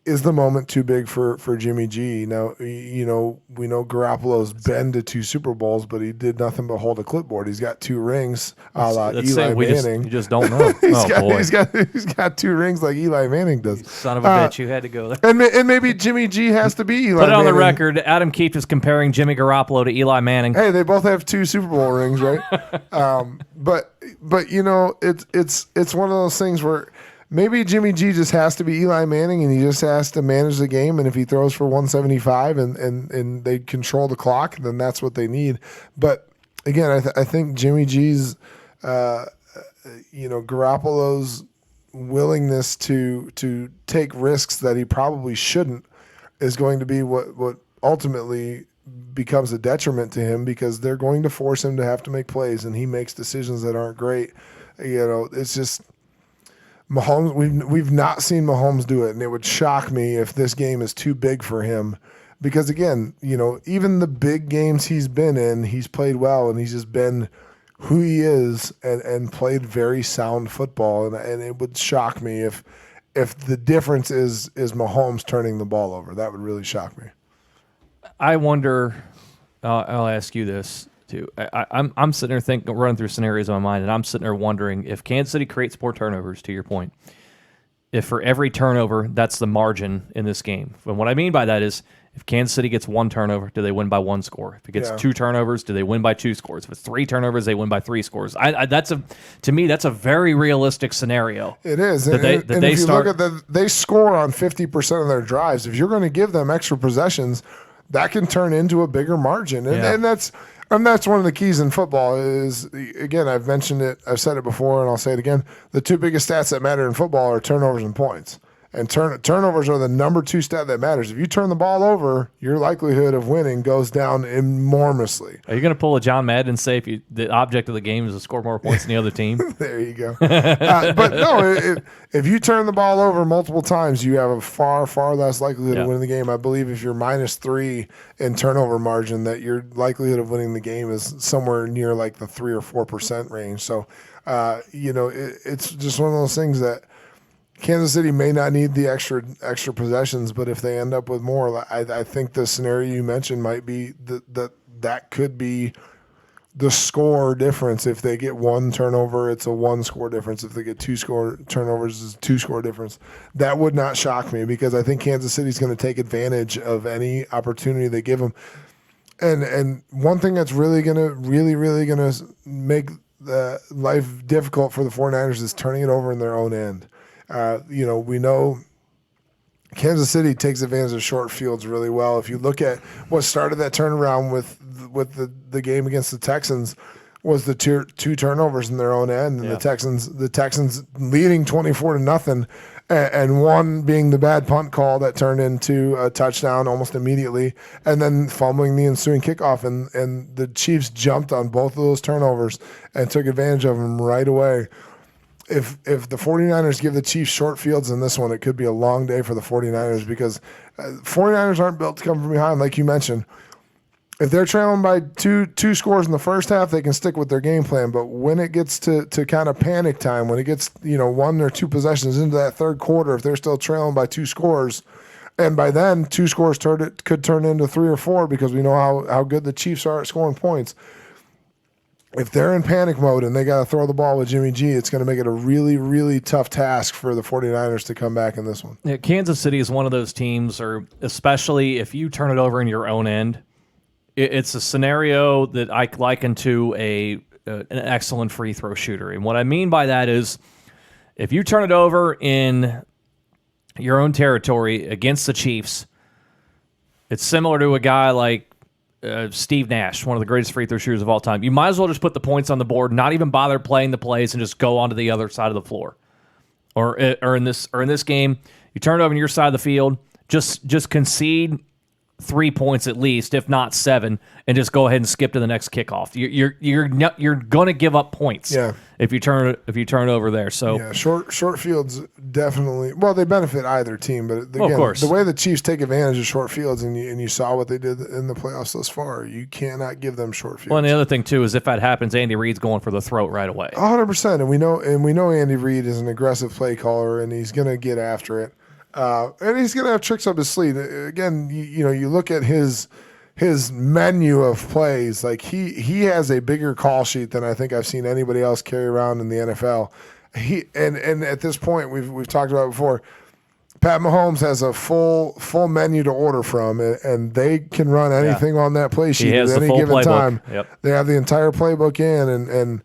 Is the moment too big for Jimmy G? Now, we know Garoppolo's been to 2 Super Bowls, but he did nothing but hold a clipboard. He's got 2 rings, a la Eli Manning. You just don't know. He's got 2 rings like Eli Manning does. Son of a bitch, you had to go there. And maybe Jimmy G has to be Eli Manning. Put it on the record, Adam Kieft is comparing Jimmy Garoppolo to Eli Manning. Hey, they both have 2 Super Bowl rings, right? But it's one of those things where maybe Jimmy G just has to be Eli Manning, and he just has to manage the game. And if he throws for 175 and they control the clock, then that's what they need. But again, I think Jimmy G's, Garoppolo's willingness to take risks that he probably shouldn't is going to be what ultimately becomes a detriment to him, because they're going to force him to have to make plays, and he makes decisions that aren't great. It's just Mahomes. We've not seen Mahomes do it, and it would shock me if this game is too big for him, because again, even the big games he's been in, he's played well, and he's just been who he is and played very sound football, and it would shock me if the difference is Mahomes turning the ball over. That would really shock me. I wonder. I'll ask you this too. I'm sitting there running through scenarios in my mind, and I'm sitting there wondering if Kansas City creates more turnovers, to your point, if for every turnover, that's the margin in this game. And what I mean by that is If Kansas City gets 1 turnover, do they win by 1 score? If it gets 2 turnovers, do they win by 2 scores? If it's 3 turnovers, they win by 3 scores. To me, that's a very realistic scenario. It is. And if you look at they score on 50% of their drives. If you're going to give them extra possessions, that can turn into a bigger margin. And that's one of the keys in football is, again, I've mentioned it, I've said it before, and I'll say it again. The 2 biggest stats that matter in football are turnovers and points. And turnovers are the number 2 stat that matters. If you turn the ball over, your likelihood of winning goes down enormously. Are you going to pull a John Madden and say the object of the game is to score more points than the other team? There you go. But no, if you turn the ball over multiple times, you have a far, far less likelihood of winning the game. I believe if you're -3 in turnover margin, that your likelihood of winning the game is somewhere near like the 3 or 4% range. So, it's just one of those things that Kansas City may not need the extra possessions, but if they end up with more, I think the scenario you mentioned might be that could be the score difference. If they get 1 turnover, it's a 1 score difference. If they get 2 turnovers, it's a 2 score difference. That would not shock me because I think Kansas City's going to take advantage of any opportunity they give them. And one thing that's really going to make the life difficult for the 49ers is turning it over in their own end. We know Kansas City takes advantage of short fields really well. If you look at what started that turnaround with the game against the Texans was the 2 turnovers in their own end, and the Texans leading 24-0, and one being the bad punt call that turned into a touchdown almost immediately, and then fumbling the ensuing kickoff, and the Chiefs jumped on both of those turnovers and took advantage of them right away. If the 49ers give the Chiefs short fields in this one, it could be a long day for the 49ers because 49ers aren't built to come from behind, like you mentioned. If they're trailing by two scores in the first half, they can stick with their game plan. But when it gets to kind of panic time, when it gets 1 or 2 possessions into that third quarter, if they're still trailing by 2 scores, and by then 2 scores could turn into 3 or 4 because we know how good the Chiefs are at scoring points. If they're in panic mode and they got to throw the ball with Jimmy G, it's going to make it a really, really tough task for the 49ers to come back in this one. Yeah, Kansas City is one of those teams, or especially if you turn it over in your own end, it's a scenario that I liken to an excellent free throw shooter. And what I mean by that is if you turn it over in your own territory against the Chiefs, it's similar to a guy like Steve Nash, one of the greatest free throw shooters of all time. You might as well just put the points on the board, not even bother playing the plays, and just go onto the other side of the floor. Or in this game, you turn it over on your side of the field, just concede 3 points at least, if not 7, and just go ahead and skip to the next kickoff. You're going to give up points if you turn it over there. So short fields definitely. Well, they benefit either team, but again, of course, the way the Chiefs take advantage of short fields, and you saw what they did in the playoffs thus far, you cannot give them short fields. Well, and the other thing too is if that happens, Andy Reid's going for the throat right away. 100%, and we know Andy Reid is an aggressive play caller, and he's going to get after it. And he's going to have tricks up his sleeve. Again, you look at his menu of plays. Like he has a bigger call sheet than I think I've seen anybody else carry around in the NFL. And at this point, we've talked about it before. Pat Mahomes has a full menu to order from, and they can run anything on that play sheet at any given time. Yep. They have the entire playbook in, and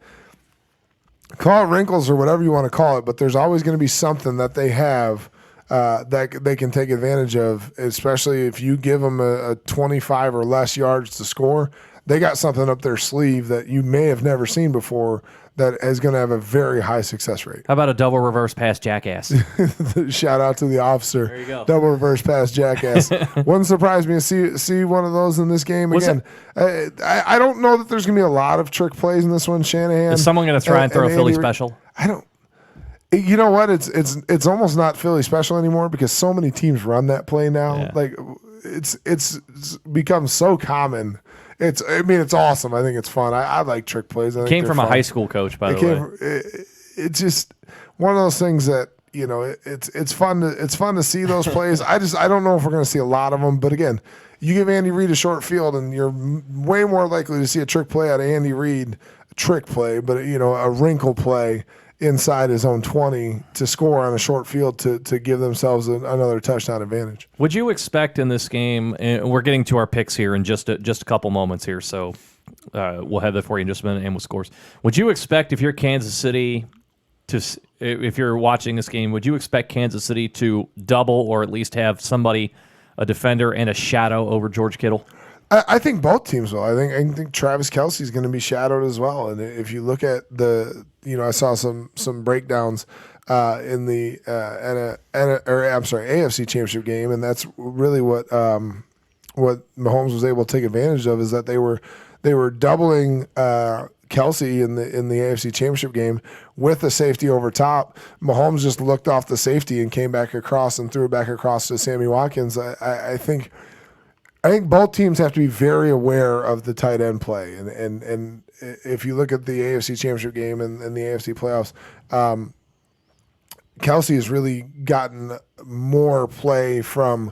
call it wrinkles or whatever you want to call it, but there's always going to be something that they have that they can take advantage of, especially if you give them a 25 or less yards to score. They got something up their sleeve that you may have never seen before that is going to have a very high success rate. How about a double reverse pass jackass? Shout out to the officer. There you go. Double reverse pass jackass. Wouldn't surprise me to see one of those in this game again. I don't know that there's going to be a lot of trick plays in this one, Shanahan. Is someone going to try and throw a Philly special? I don't. You know what? It's almost not Philly special anymore because so many teams run that play now. Yeah. Like it's become so common. It's awesome. I think it's fun. I like trick plays. I think Came from fun. a high school coach, by the way. It's just one of those things that it's fun to see those plays. I don't know if we're going to see a lot of them, but again, you give Andy Reid a short field, and you're way more likely to see a trick play out of Andy Reid, a trick play, but a wrinkle play. inside his own 20 to score on a short field to give themselves another touchdown advantage. Would you expect in this game, and we're getting to our picks here in just a couple moments here, so we'll have that for you in just a minute and with scores. Would you expect, if you're Kansas City, if you're watching this game, would you expect Kansas City to double or at least have somebody, a defender and a shadow over George Kittle? I think both teams will. I think Travis Kelce is going to be shadowed as well. And if you look at I saw some breakdowns in the AFC Championship game, and that's really what Mahomes was able to take advantage of, is that they were doubling Kelce in the AFC Championship game with the safety over top. Mahomes just looked off the safety and came back across and threw it back across to Sammy Watkins. I think both teams have to be very aware of the tight end play. And if you look at the AFC Championship game and the AFC playoffs, Kelce has really gotten more play from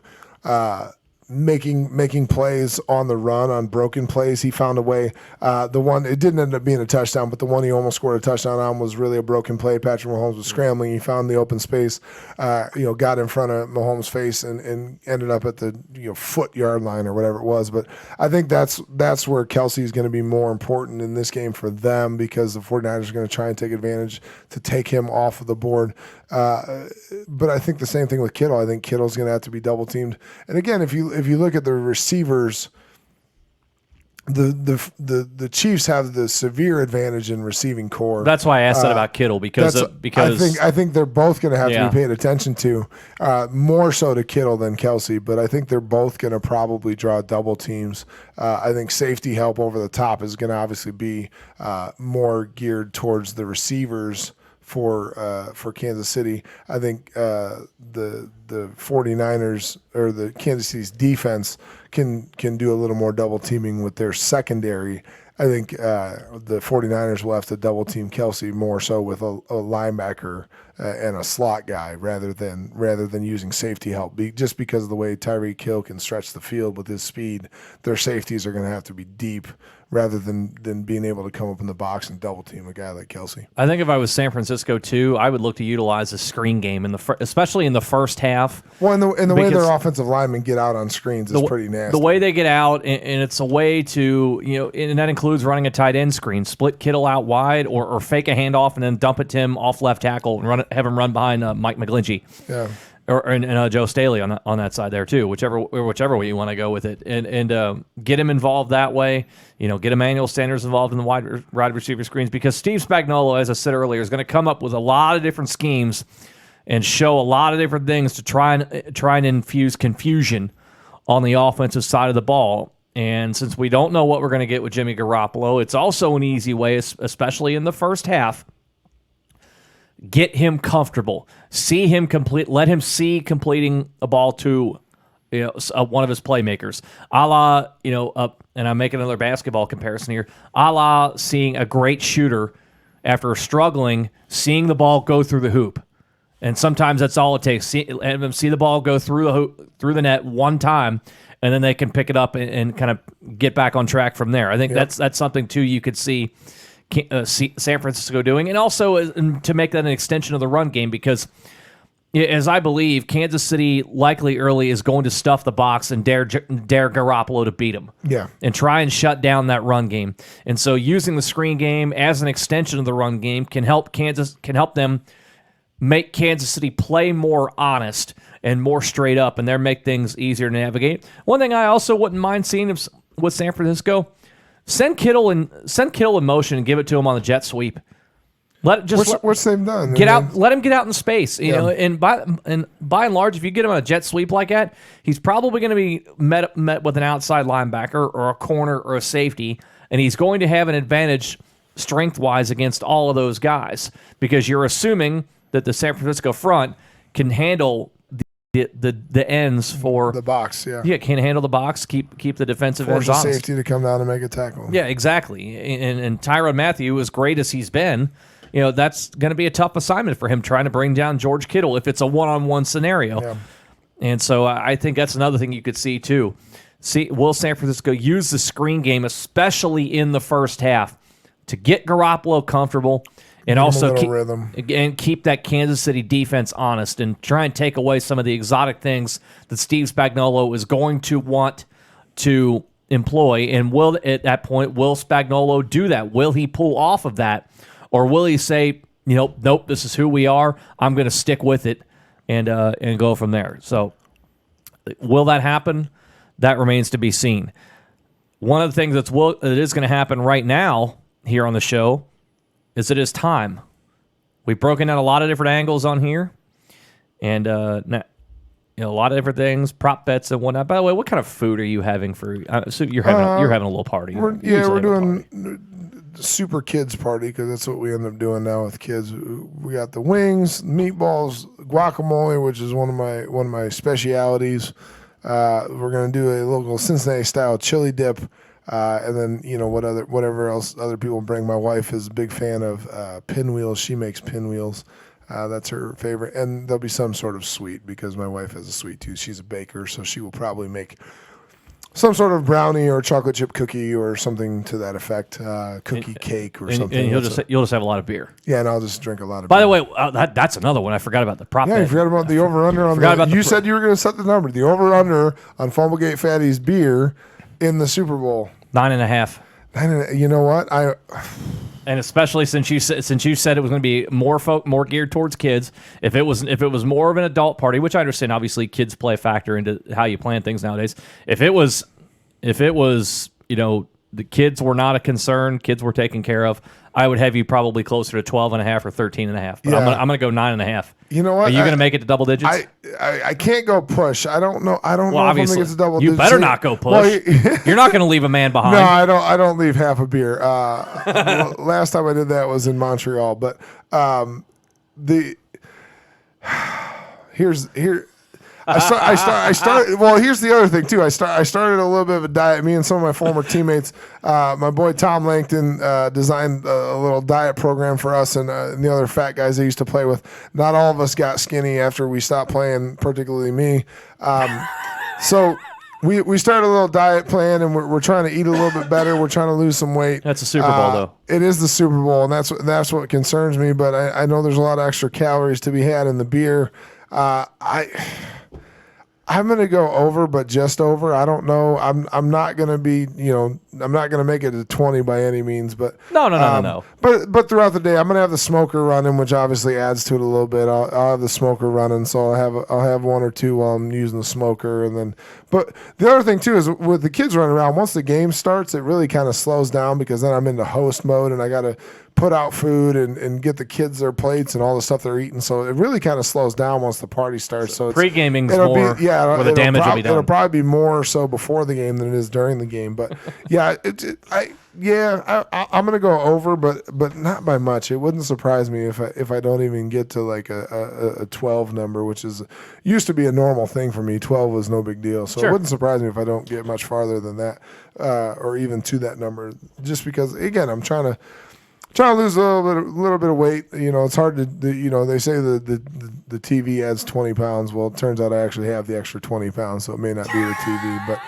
making plays on the run, on broken plays. He found a way. The one, it didn't end up being a touchdown, but the one he almost scored a touchdown on was really a broken play. Patrick Mahomes was scrambling. He found the open space, got in front of Mahomes' face and ended up at the foot yard line or whatever it was. But I think that's where Kelce is going to be more important in this game for them, because the 49ers are going to try and take advantage to take him off of the board. But I think the same thing with Kittle. I think Kittle's going to have to be double teamed. And again, if you look at the receivers, the Chiefs have the severe advantage in receiving core. That's why I asked that about Kittle, because I think they're both going to have to be paid attention to, more so to Kittle than Kelce. But I think they're both going to probably draw double teams. I think safety help over the top is going to obviously be more geared towards the receivers for Kansas City. I think the 49ers, or the Kansas City's defense can do a little more double teaming with their secondary. I think the 49ers will have to double team Kelce more so with a linebacker and a slot guy rather than using safety help. Just because of the way Tyreek Hill can stretch the field with his speed, their safeties are going to have to be deep rather than being able to come up in the box and double team a guy like Kelce. I think if I was San Francisco too, I would look to utilize the screen game especially in the first half. Well, and the way their offensive linemen get out on screens is pretty nasty. The way they get out, and it's a way to, and that includes running a tight end screen, split Kittle out wide, or fake a handoff and then dump it to him off left tackle and have him run behind Mike McGlinchey. Yeah. And Joe Staley on that side there too, whichever way you want to go with it, and get him involved that way. Get Emmanuel Sanders involved in the wide receiver screens, because Steve Spagnuolo, as I said earlier, is going to come up with a lot of different schemes and show a lot of different things to try and infuse confusion on the offensive side of the ball. And since we don't know what we're going to get with Jimmy Garoppolo, it's also an easy way, especially in the first half. Get him comfortable. See him let him see completing a ball to one of his playmakers. A la, and I'm making another basketball comparison here, a la seeing a great shooter after struggling, seeing the ball go through the hoop. And sometimes that's all it takes. Have them see the ball go through the net one time, and then they can pick it up and kind of get back on track from there. I think that's something too you could see San Francisco doing, and also to make that an extension of the run game, because as I believe, Kansas City likely early is going to stuff the box and dare Garoppolo to beat him. Yeah, and try and shut down that run game. And so using the screen game as an extension of the run game can help them make Kansas City play more honest and more straight up, and there make things easier to navigate. One thing I also wouldn't mind seeing with San Francisco, send Kittle in motion and give it to him on the jet sweep. What's they've done? Let him get out in space. And by and large, if you get him on a jet sweep like that, he's probably going to be met with an outside linebacker or a corner or a safety, and he's going to have an advantage strength-wise against all of those guys, because you're assuming that the San Francisco front can handle the ends for the box, can handle the box, keep the defensive ends honest. Safety to come down and make a tackle. Yeah, exactly. And Tyrann Mathieu, as great as he's been, that's going to be a tough assignment for him, trying to bring down George Kittle if it's a one-on-one scenario. Yeah. And so I think that's another thing you could see too. Will San Francisco use the screen game, especially in the first half, to get Garoppolo comfortable and a also little rhythm. keep that Kansas City defense honest and try and take away some of the exotic things that Steve Spagnuolo is going to want to employ. And at that point, will Spagnuolo do that? Will he pull off of that? Or will he say, nope, this is who we are. I'm going to stick with it and go from there. So will that happen? That remains to be seen. One of the things that is going to happen right now here on the show is it is time. We've broken down a lot of different angles on here, and a lot of different things, prop bets and whatnot. By the way, what kind of food are you having for? So you're having a little party. We're doing super kids party because that's what we end up doing now with kids. We got the wings, meatballs, guacamole, which is one of my specialities. We're gonna do a local Cincinnati style chili dip. And then whatever else other people bring. My wife is a big fan of pinwheels. She makes pinwheels. That's her favorite. And there'll be some sort of sweet because my wife has a sweet tooth. She's a baker, so she will probably make some sort of brownie or chocolate chip cookie or something to that effect. Cake or something. And you'll just have a lot of beer. Yeah, and I'll just drink a lot of beer. By the way, that's another one. I forgot about the prop bet. Yeah, you forgot about the over-under on that. You said you were going to set the number. The over-under on Fumblegate Fatty's beer in the Super Bowl. 9.5. You know what? And especially since you said it was going to be more geared towards kids. If it was more of an adult party, which I understand, obviously kids play a factor into how you plan things nowadays. If it was the kids were not a concern, kids were taken care of, I would have you probably closer to 12.5 or 13.5. But I'm gonna go 9.5. You know what? Are you gonna make it to double digits? I can't go push. I don't know. I don't know if I'm gonna get to double digits. You better not go push. You're not gonna leave a man behind. No, I don't leave half a beer. Last time I did that was in Montreal. But I started. Well, here's the other thing too. I started a little bit of a diet. Me and some of my former teammates. My boy Tom Langton designed a little diet program for us and the other fat guys I used to play with. Not all of us got skinny after we stopped playing, particularly me. So we started a little diet plan, and we're trying to eat a little bit better. We're trying to lose some weight. That's the Super Bowl, though. It is the Super Bowl, and that's what concerns me. But I know there's a lot of extra calories to be had in the beer. I'm gonna go over, but just over. I don't know. I'm not gonna be. I'm not gonna make it to 20 by any means. But no. But throughout the day, I'm gonna have the smoker running, which obviously adds to it a little bit. I'll have the smoker running, so I'll have one or two while I'm using the smoker, and then. But the other thing too is with the kids running around. Once the game starts, it really kind of slows down because then I'm into host mode and I gotta put out food and get the kids their plates and all the stuff they're eating. So it really kind of slows down once the party starts. So pre-gaming's more where the damage will be done. It'll probably be more so before the game than it is during the game. But yeah, I'm gonna go over, but not by much. It wouldn't surprise me if I don't even get to like a 12 number, which used to be a normal thing for me. 12 was no big deal, so It wouldn't surprise me if I don't get much farther than that, or even to that number. Just because, again, I'm trying to lose a little bit of weight. It's hard to. They say the TV adds 20 pounds. Well, it turns out I actually have the extra 20 pounds, so it may not be the TV, but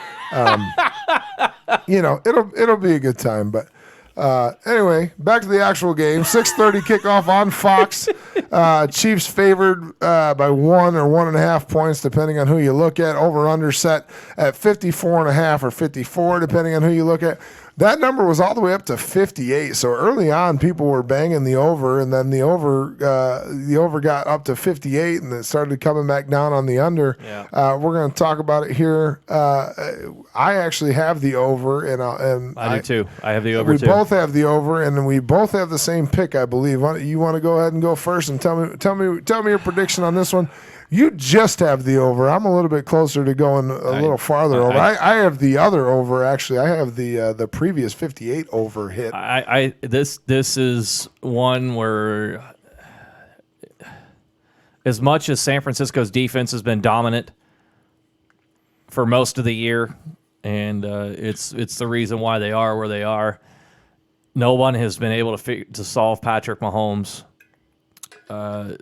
it'll be a good time. But anyway, back to the actual game. 6:30 kickoff on Fox. Chiefs favored by 1 or 1.5 points, depending on who you look at. Over under set at 54.5 or 54, depending on who you look at. That number was all the way up to 58. So early on, people were banging the over, and then the over got up to 58, and it started coming back down on the under. Yeah. We're going to talk about it here. I actually have the over, and I do too. I have the over too. We both have the over, and we both have the same pick, I believe. You want to go ahead and go first and tell me your prediction on this one. You just have the over. I'm a little bit closer to going a little farther over. I have the other over, actually. I have the previous 58 over hit. This is one where, as much as San Francisco's defense has been dominant for most of the year, and it's the reason why they are where they are, no one has been able to solve Patrick Mahomes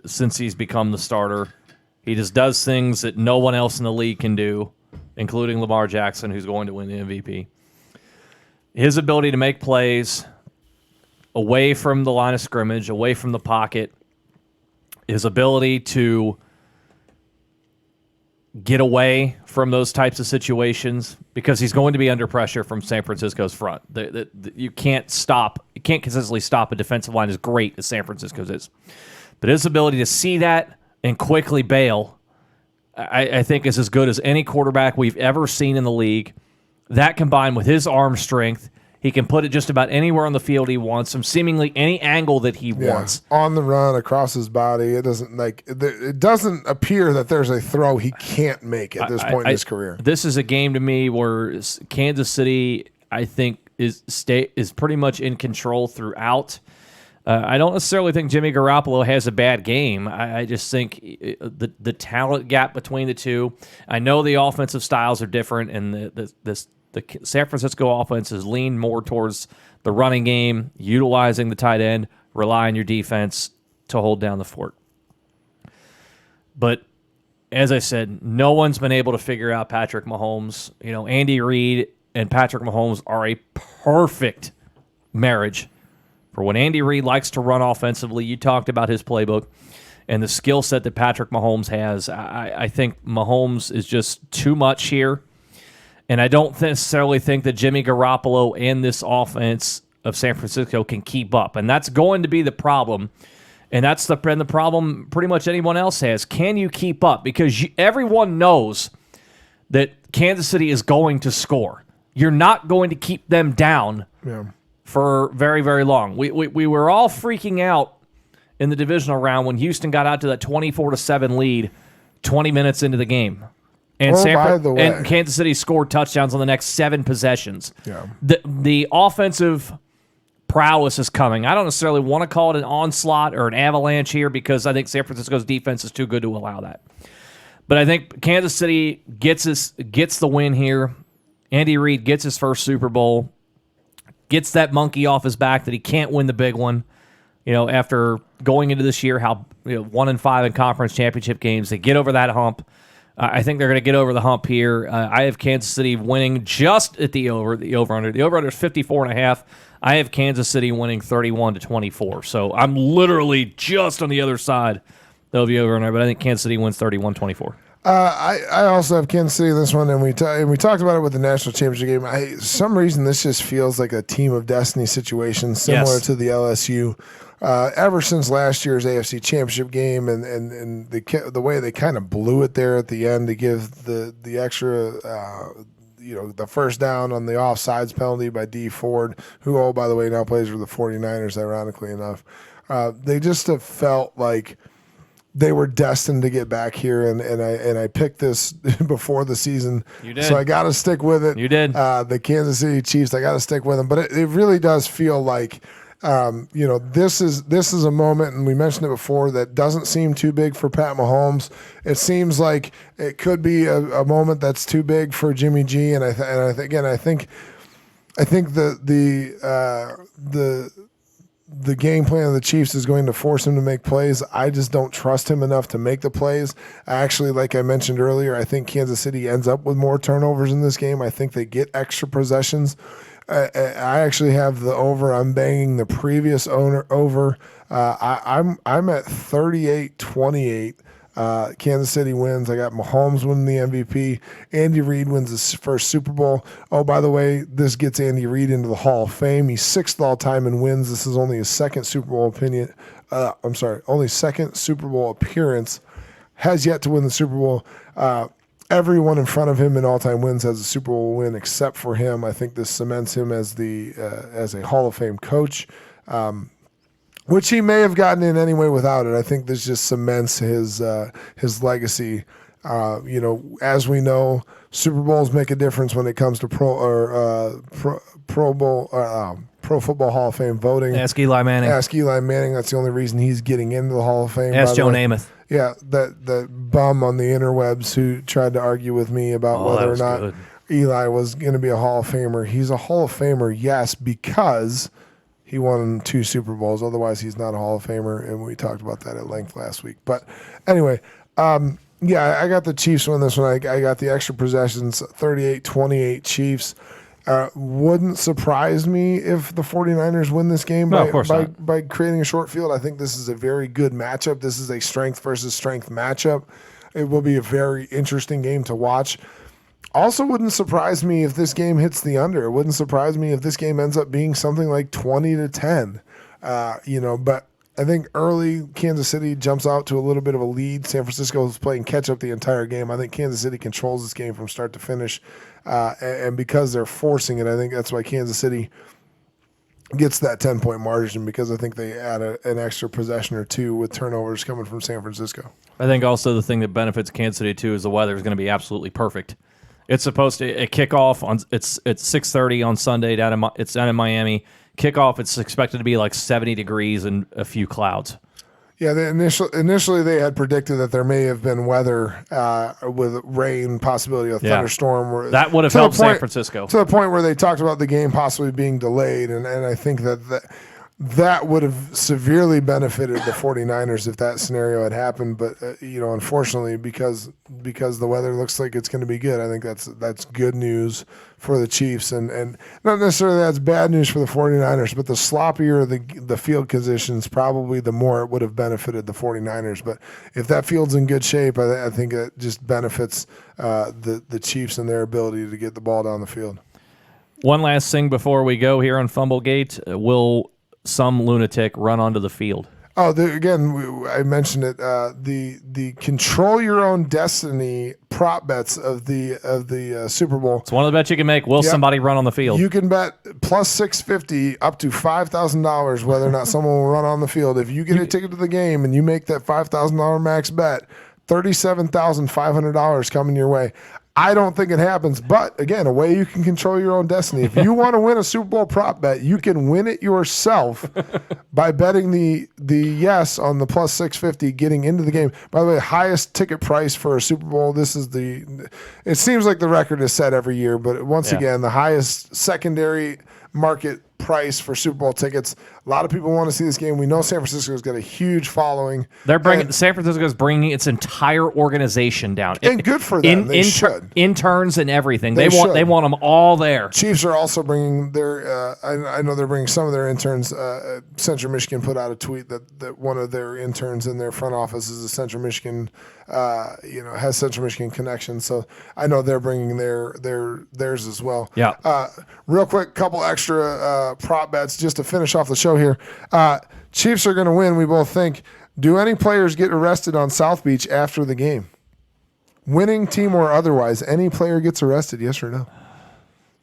since he's become the starter. He just does things that no one else in the league can do, including Lamar Jackson, who's going to win the MVP. His ability to make plays, away from the line of scrimmage, away from the pocket, his ability to get away from those types of situations, because he's going to be under pressure from San Francisco's front. You can't consistently stop a defensive line as great as San Francisco's is. But his ability to see that and quickly bail, I think, is as good as any quarterback we've ever seen in the league. That combined with his arm strength, he can put it just about anywhere on the field he wants, from seemingly any angle that he wants. On the run, across his body. It doesn't appear that there's a throw he can't make at this point in his career. This is a game to me where Kansas City, I think, is pretty much in control throughout. I don't necessarily think Jimmy Garoppolo has a bad game. I just think the talent gap between the two. I know the offensive styles are different, and the San Francisco offense is leaned more towards the running game, utilizing the tight end, rely on your defense to hold down the fort. But as I said, no one's been able to figure out Patrick Mahomes. Andy Reid and Patrick Mahomes are a perfect marriage for when Andy Reid likes to run offensively. You talked about his playbook and the skill set that Patrick Mahomes has. I think Mahomes is just too much here. And I don't necessarily think that Jimmy Garoppolo and this offense of San Francisco can keep up. And that's going to be the problem. And that's the problem pretty much anyone else has. Can you keep up? Because everyone knows that Kansas City is going to score. You're not going to keep them down for very, very long. We were all freaking out in the divisional round when Houston got out to that 24-7 lead 20 minutes into the game. And, and Kansas City scored touchdowns on the next 7 possessions. Yeah. The offensive prowess is coming. I don't necessarily want to call it an onslaught or an avalanche here, because I think San Francisco's defense is too good to allow that. But I think Kansas City gets the win here. Andy Reid gets his first Super Bowl, gets that monkey off his back that he can't win the big one. After going into this year, 1-5 in conference championship games, they get over that hump. I think they're going to get over the hump here. I have Kansas City winning just at the over-under. The over-under is 54.5. I have Kansas City winning 31-24. So I'm literally just on the other side of the over-under, but I think Kansas City wins 31-24. I also have Kansas City in this one, and we talked about it with the national championship game. For some reason, this just feels like a team of destiny situation, similar to the LSU. Ever since last year's AFC Championship game, and the way they kind of blew it there at the end to give the extra, the first down on the offsides penalty by D Ford, who, by the way, now plays for the 49ers, ironically enough. They just have felt like they were destined to get back here, and I picked this before the season. You did. So I got to stick with it. You did. The Kansas City Chiefs, I got to stick with them. But it really does feel like, this is a moment, and we mentioned it before, that doesn't seem too big for Pat Mahomes. It seems like it could be a moment that's too big for Jimmy G. And I think the game plan of the Chiefs is going to force him to make plays. I just don't trust him enough to make the plays. Actually, like I mentioned earlier, I think Kansas City ends up with more turnovers in this game. I think they get extra possessions. I actually have the over. I'm banging the previous owner over. I'm at 38-28. Kansas City wins. I got Mahomes winning the MVP. Andy Reid wins his first Super Bowl. Oh, by the way, this gets Andy Reid into the Hall of Fame. He's 6th all time in wins. This is only his second Super Bowl only second Super Bowl appearance. Has yet to win the Super Bowl. Everyone in front of him in all-time wins has a Super Bowl win except for him. I think this cements him as a Hall of Fame coach, which he may have gotten in anyway without it. I think this just cements his legacy. As we know, Super Bowls make a difference when it comes to Pro Football Hall of Fame voting. Ask Eli Manning. That's the only reason he's getting into the Hall of Fame. Ask Joe Namath. Yeah, that bum on the interwebs who tried to argue with me about whether or not Eli was going to be a Hall of Famer. He's a Hall of Famer, yes, because he won 2 Super Bowls. Otherwise, he's not a Hall of Famer, and we talked about that at length last week. But anyway, I got the Chiefs win this one. I got the extra possessions, 38-28 Chiefs. Wouldn't surprise me if the 49ers win this game No, of course not. by creating a short field. I think this is a very good matchup. This is a strength versus strength matchup. It will be a very interesting game to watch. Also, wouldn't surprise me if this game hits the under. It wouldn't surprise me if this game ends up being something like 20-10. But I think early Kansas City jumps out to a little bit of a lead. San Francisco is playing catch up the entire game. I think Kansas City controls this game from start to finish. And because they're forcing it, I think that's why Kansas City gets that 10-point margin, because I think they add an extra possession or two with turnovers coming from San Francisco. I think also the thing that benefits Kansas City too is the weather is going to be absolutely perfect. It's supposed to kick off on it's 6:30 on Sunday it's down in Miami. Kickoff, it's expected to be like 70 degrees and a few clouds. Yeah, initially they had predicted that there may have been weather with rain, possibility of thunderstorm. That would have helped San Francisco. To the point where they talked about the game possibly being delayed, and I think that would have severely benefited the 49ers if that scenario had happened. But, unfortunately, because the weather looks like it's going to be good, I think that's good news for the Chiefs. And not necessarily that's bad news for the 49ers, but the sloppier the field conditions, probably the more it would have benefited the 49ers. But if that field's in good shape, I think it just benefits the Chiefs and their ability to get the ball down the field. One last thing before we go here on Fumblegate. Will some lunatic run onto the field? Oh, again, I mentioned it. The control your own destiny prop bets of the Super Bowl. It's one of the bets you can make. Will somebody run on the field? You can bet plus 650 up to $5,000 whether or not someone will run on the field. If you get a ticket to the game and you make that $5,000 max bet, $37,500 coming your way. I don't think it happens, but again, a way you can control your own destiny. If you want to win a Super Bowl prop bet, you can win it yourself by betting the yes on the plus 650 getting into the game. By the way, highest ticket price for a Super Bowl. It seems like the record is set every year, but once again, the highest secondary market price for Super Bowl tickets. A lot of people want to see this game. We know San Francisco's got a huge following. San Francisco's bringing its entire organization down, and good for them. They should. Interns and everything. They want them all there. Chiefs are also bringing their. I know they're bringing some of their interns. Central Michigan put out a tweet that one of their interns in their front office is a Central Michigan. Has Central Michigan connections. So I know they're bringing theirs as well. Yeah. Real quick, couple extra prop bets just to finish off the show here. Chiefs are going to win, we both think. Do any players get arrested on South Beach after the game? Winning team or otherwise, any player gets arrested, yes or no?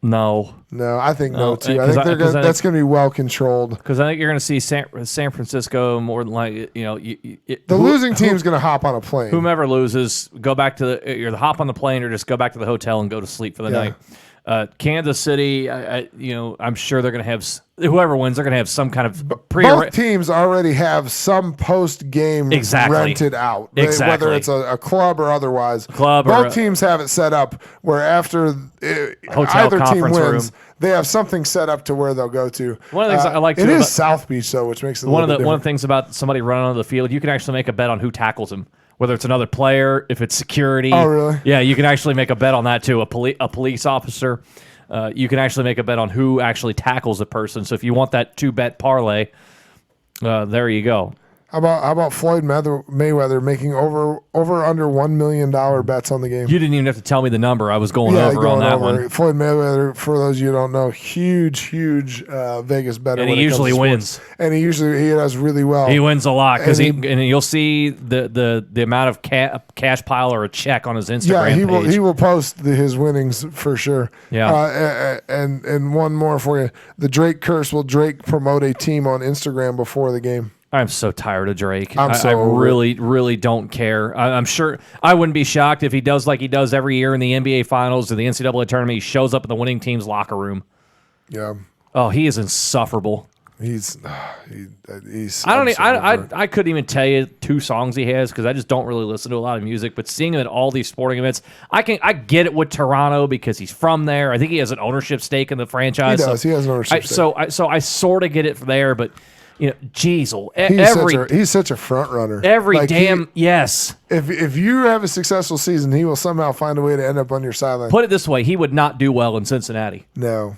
No, I think no too. I think that's going to be well controlled. Because I think you're going to see San Francisco more than like the losing team's going to hop on a plane. Whomever loses, go back to either hop on the plane or just go back to the hotel and go to sleep for the night. Kansas City, I'm sure they're going to have whoever wins. They're going to have some kind of both teams already have some post game rented out, whether it's a club or otherwise. Both teams have it set up where after either team wins, they have something set up to where they'll go to. One of the things I like it is South Beach though, which makes it one of the things about somebody running on the field. You can actually make a bet on who tackles him. Whether it's another player, if it's security. Oh, really? Yeah, you can actually make a bet on that, too. A police officer. You can actually make a bet on who actually tackles a person. So if you want that two-bet parlay, there you go. How about Floyd Mayweather making over under $1 million bets on the game? You didn't even have to tell me the number. I was going over on that one. Floyd Mayweather, for those of you who don't know, huge Vegas bettor. And he usually wins. And he does really well. He wins a lot because you'll see the amount of cash pile or a check on his Instagram page. He will post his winnings for sure. Yeah. And one more for you. The Drake curse. Will Drake promote a team on Instagram before the game? I'm so tired of Drake. I really, really don't care. I'm sure I wouldn't be shocked if he does like he does every year in the NBA Finals or the NCAA tournament. He shows up in the winning team's locker room. Yeah. Oh, he is insufferable. He's. I couldn't even tell you 2 songs he has because I just don't really listen to a lot of music. But seeing him at all these sporting events, I get it with Toronto because he's from there. I think he has an ownership stake in the franchise. He does. He has an ownership stake. So I sort of get it from there, but. Jeez, He's such a front runner. Yes. If you have a successful season, he will somehow find a way to end up on your sideline. Put it this way, he would not do well in Cincinnati. No,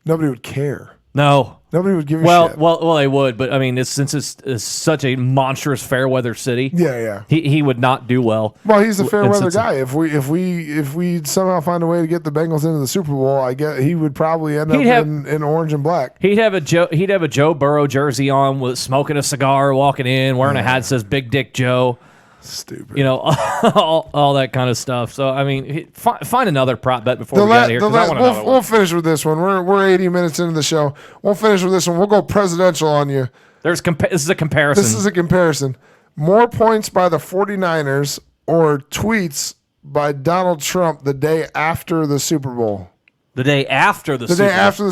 nobody would care. No. Nobody would give a shit. Well, they would, but I mean, since it's such a monstrous fair weather city, yeah, he would not do well. Well, he's a fair weather guy. If we somehow find a way to get the Bengals into the Super Bowl, I get he would probably end up in orange and black. He'd have a Joe Burrow jersey on, with smoking a cigar, walking in, wearing a hat that says "Big Dick Joe." Stupid. All that kind of stuff. So, I mean, find another prop bet before we get out of here. We'll finish with this one. We're 80 minutes into the show. We'll finish with this one. We'll go presidential on you. This is a comparison. More points by the 49ers or tweets by Donald Trump the day after the Super Bowl. The day after the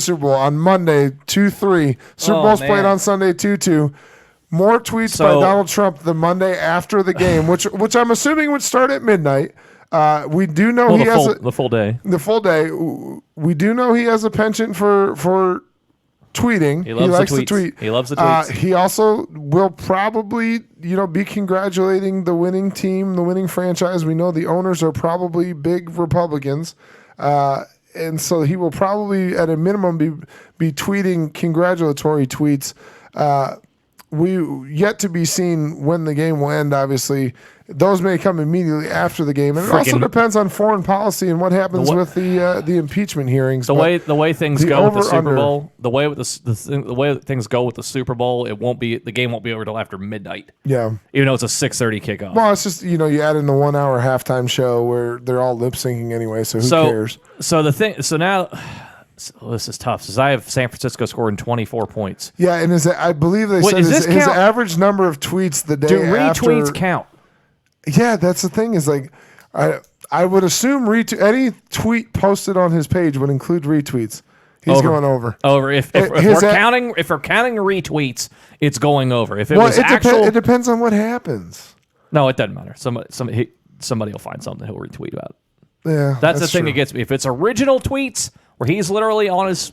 Super Bowl on Monday, 2-3. Super Bowl's played on Sunday, 2-2. More tweets by Donald Trump the Monday after the game, which I'm assuming would start at midnight. We do know he has the full day. The full day. We do know he has a penchant for tweeting. He likes to tweet. He loves the tweets. He also will probably, be congratulating the winning team, the winning franchise. We know the owners are probably big Republicans. And so he will probably, at a minimum, be tweeting congratulatory tweets. We yet to be seen when the game will end. Obviously, those may come immediately after the game, and it also depends on foreign policy and what happens with the impeachment hearings. The way things go with the Super Bowl, the way things go with the Super Bowl, the game won't be over till after midnight. Yeah, even though it's a 6:30 kickoff. Well, it's just you add in the 1 hour halftime show where they're all lip syncing anyway. So who cares? So now. Oh, this is tough. Since I have San Francisco scoring 24 points. Yeah, and I believe they said his average number of tweets the day after. Do retweets count? Yeah, that's the thing. Is like, I would assume any tweet posted on his page would include retweets. He's going over. If we're counting retweets, it's going over. If it depends on what happens. No, it doesn't matter. Somebody will find something he'll retweet about. Yeah, that's the thing that gets me. If it's original tweets where he's literally on his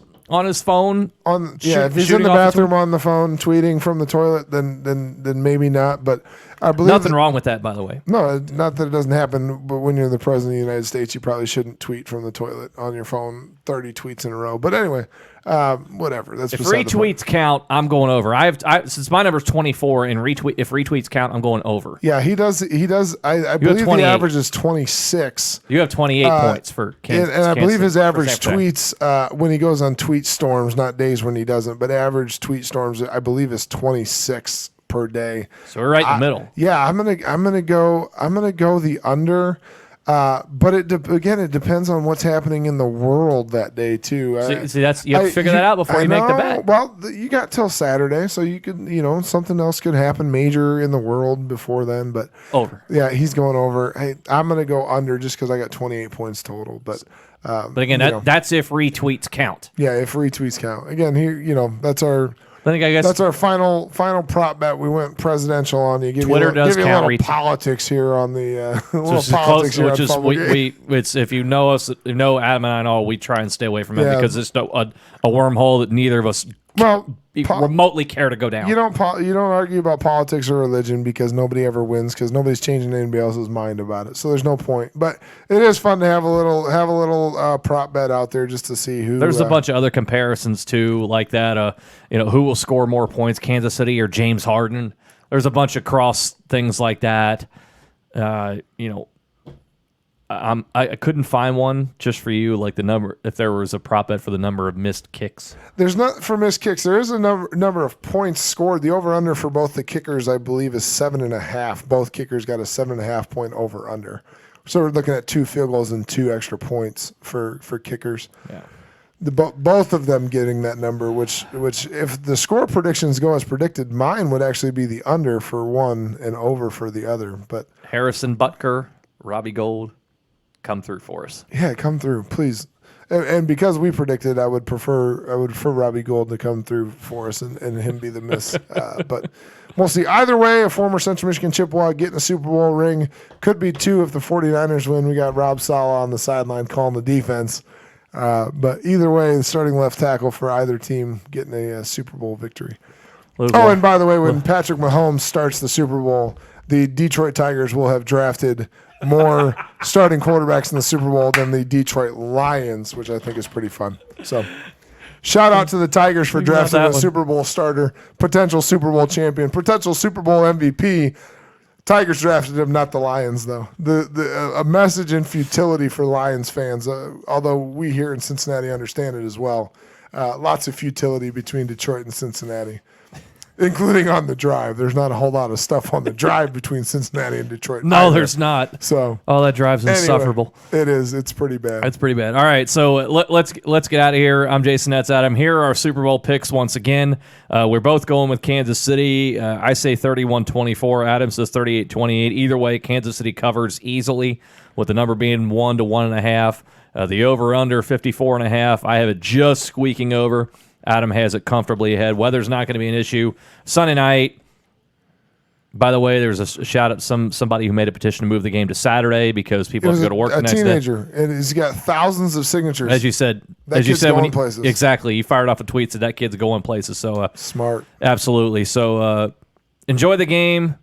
phone, if he's in the bathroom on the phone tweeting from the toilet, then maybe not. But I believe nothing wrong with that, by the way. No, not that it doesn't happen. But when you're the president of the United States, you probably shouldn't tweet from the toilet on your phone 30 tweets in a row. But anyway, whatever. That's if retweets count, I'm going over. Since my number's 24, and if retweets count, I'm going over. Yeah, he does. I believe the average is 26. You have 28 points for Kansas. And I believe his average tweets when he goes on tweet storms, not days when he doesn't, but average tweet storms, I believe, is 26 per day. So we're right in the middle. Yeah, I'm gonna go the under. But it depends on what's happening in the world that day too. See, you have to figure that out before you make the bet. Well, you got till Saturday, so you could, something else could happen major in the world before then. But over. Yeah, he's going over. Hey, I'm gonna go under just because I got 28 points total. But again, that's if retweets count. Yeah, if retweets count. Again, here, that's our. I guess that's our final prop bet. We went presidential on you. Twitter does count. A little politics here on the It's if you know us, Adam and I know, we try and stay away from it because it's a wormhole that neither of us remotely care to go down. You don't argue about politics or religion because nobody ever wins because nobody's changing anybody else's mind about it. So there's no point. But it is fun to have a little prop bet out there just to see who. There's a bunch of other comparisons too, like that. Who will score more points, Kansas City or James Harden? There's a bunch of cross things like that. I couldn't find one just for you, like the number. If there was a prop bet for the number of missed kicks, there's not for missed kicks. There is a number of points scored. The over under for both the kickers, I believe, is 7.5. Both kickers got a 7.5 point over under. So we're looking at 2 field goals and 2 extra points for kickers. Yeah, both of them getting that number. Which if the score predictions go as predicted, mine would actually be the under for one and over for the other. But Harrison Butker, Robbie Gould. Come through for us. Yeah, come through, please. And because we predicted, I would prefer Robbie Gould to come through for us and him be the miss. But we'll see. Either way, a former Central Michigan Chippewa getting a Super Bowl ring. Could be 2 if the 49ers win. We got Rob Saleh on the sideline calling the defense. But either way, the starting left tackle for either team getting a Super Bowl victory. Oh, and by the way, when Patrick Mahomes starts the Super Bowl, the Detroit Tigers will have drafted more starting quarterbacks in the Super Bowl than the Detroit Lions, which I think is pretty fun. So, shout out to the Tigers for drafting a Super Bowl starter, potential Super Bowl champion, potential Super Bowl MVP. Tigers drafted him, not the Lions, though. A message in futility for Lions fans, although we here in Cincinnati understand it as well. Lots of futility between Detroit and Cincinnati, including on the drive. There's not a whole lot of stuff on the drive between Cincinnati and Detroit. No, either. There's not. So, that drive's insufferable. It is. It's pretty bad. It's pretty bad. All right, so let's get out of here. I'm Jason. That's Adam. Here are our Super Bowl picks once again. We're both going with Kansas City. I say 31-24. Adam says 38-28. Either way, Kansas City covers easily, with the number being 1 to 1.5. The over/under 54.5. I have it just squeaking over. Adam has it comfortably ahead. Weather's not going to be an issue. Sunday night. By the way, there's a shout out somebody who made a petition to move the game to Saturday because people have to go to work the next day. A teenager, and he's got thousands of signatures. As you said, going places. Exactly. You fired off a tweet said that kid's going places. So smart. Absolutely. So enjoy the game.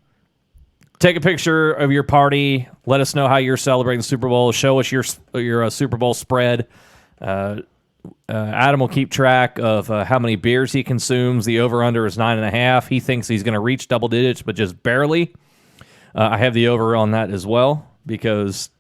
Take a picture of your party. Let us know how you're celebrating the Super Bowl. Show us your Super Bowl spread. Adam will keep track of how many beers he consumes. The over/under is 9.5. He thinks he's going to reach double digits, but just barely. I have the over on that as well because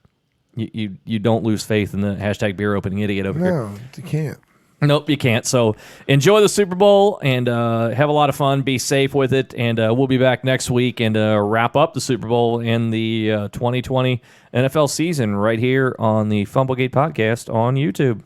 you don't lose faith in the hashtag beer opening idiot over here. No, you can't. Nope, you can't. So enjoy the Super Bowl and have a lot of fun. Be safe with it, and we'll be back next week and wrap up the Super Bowl and the 2020 NFL season right here on the Fumblegate podcast on YouTube.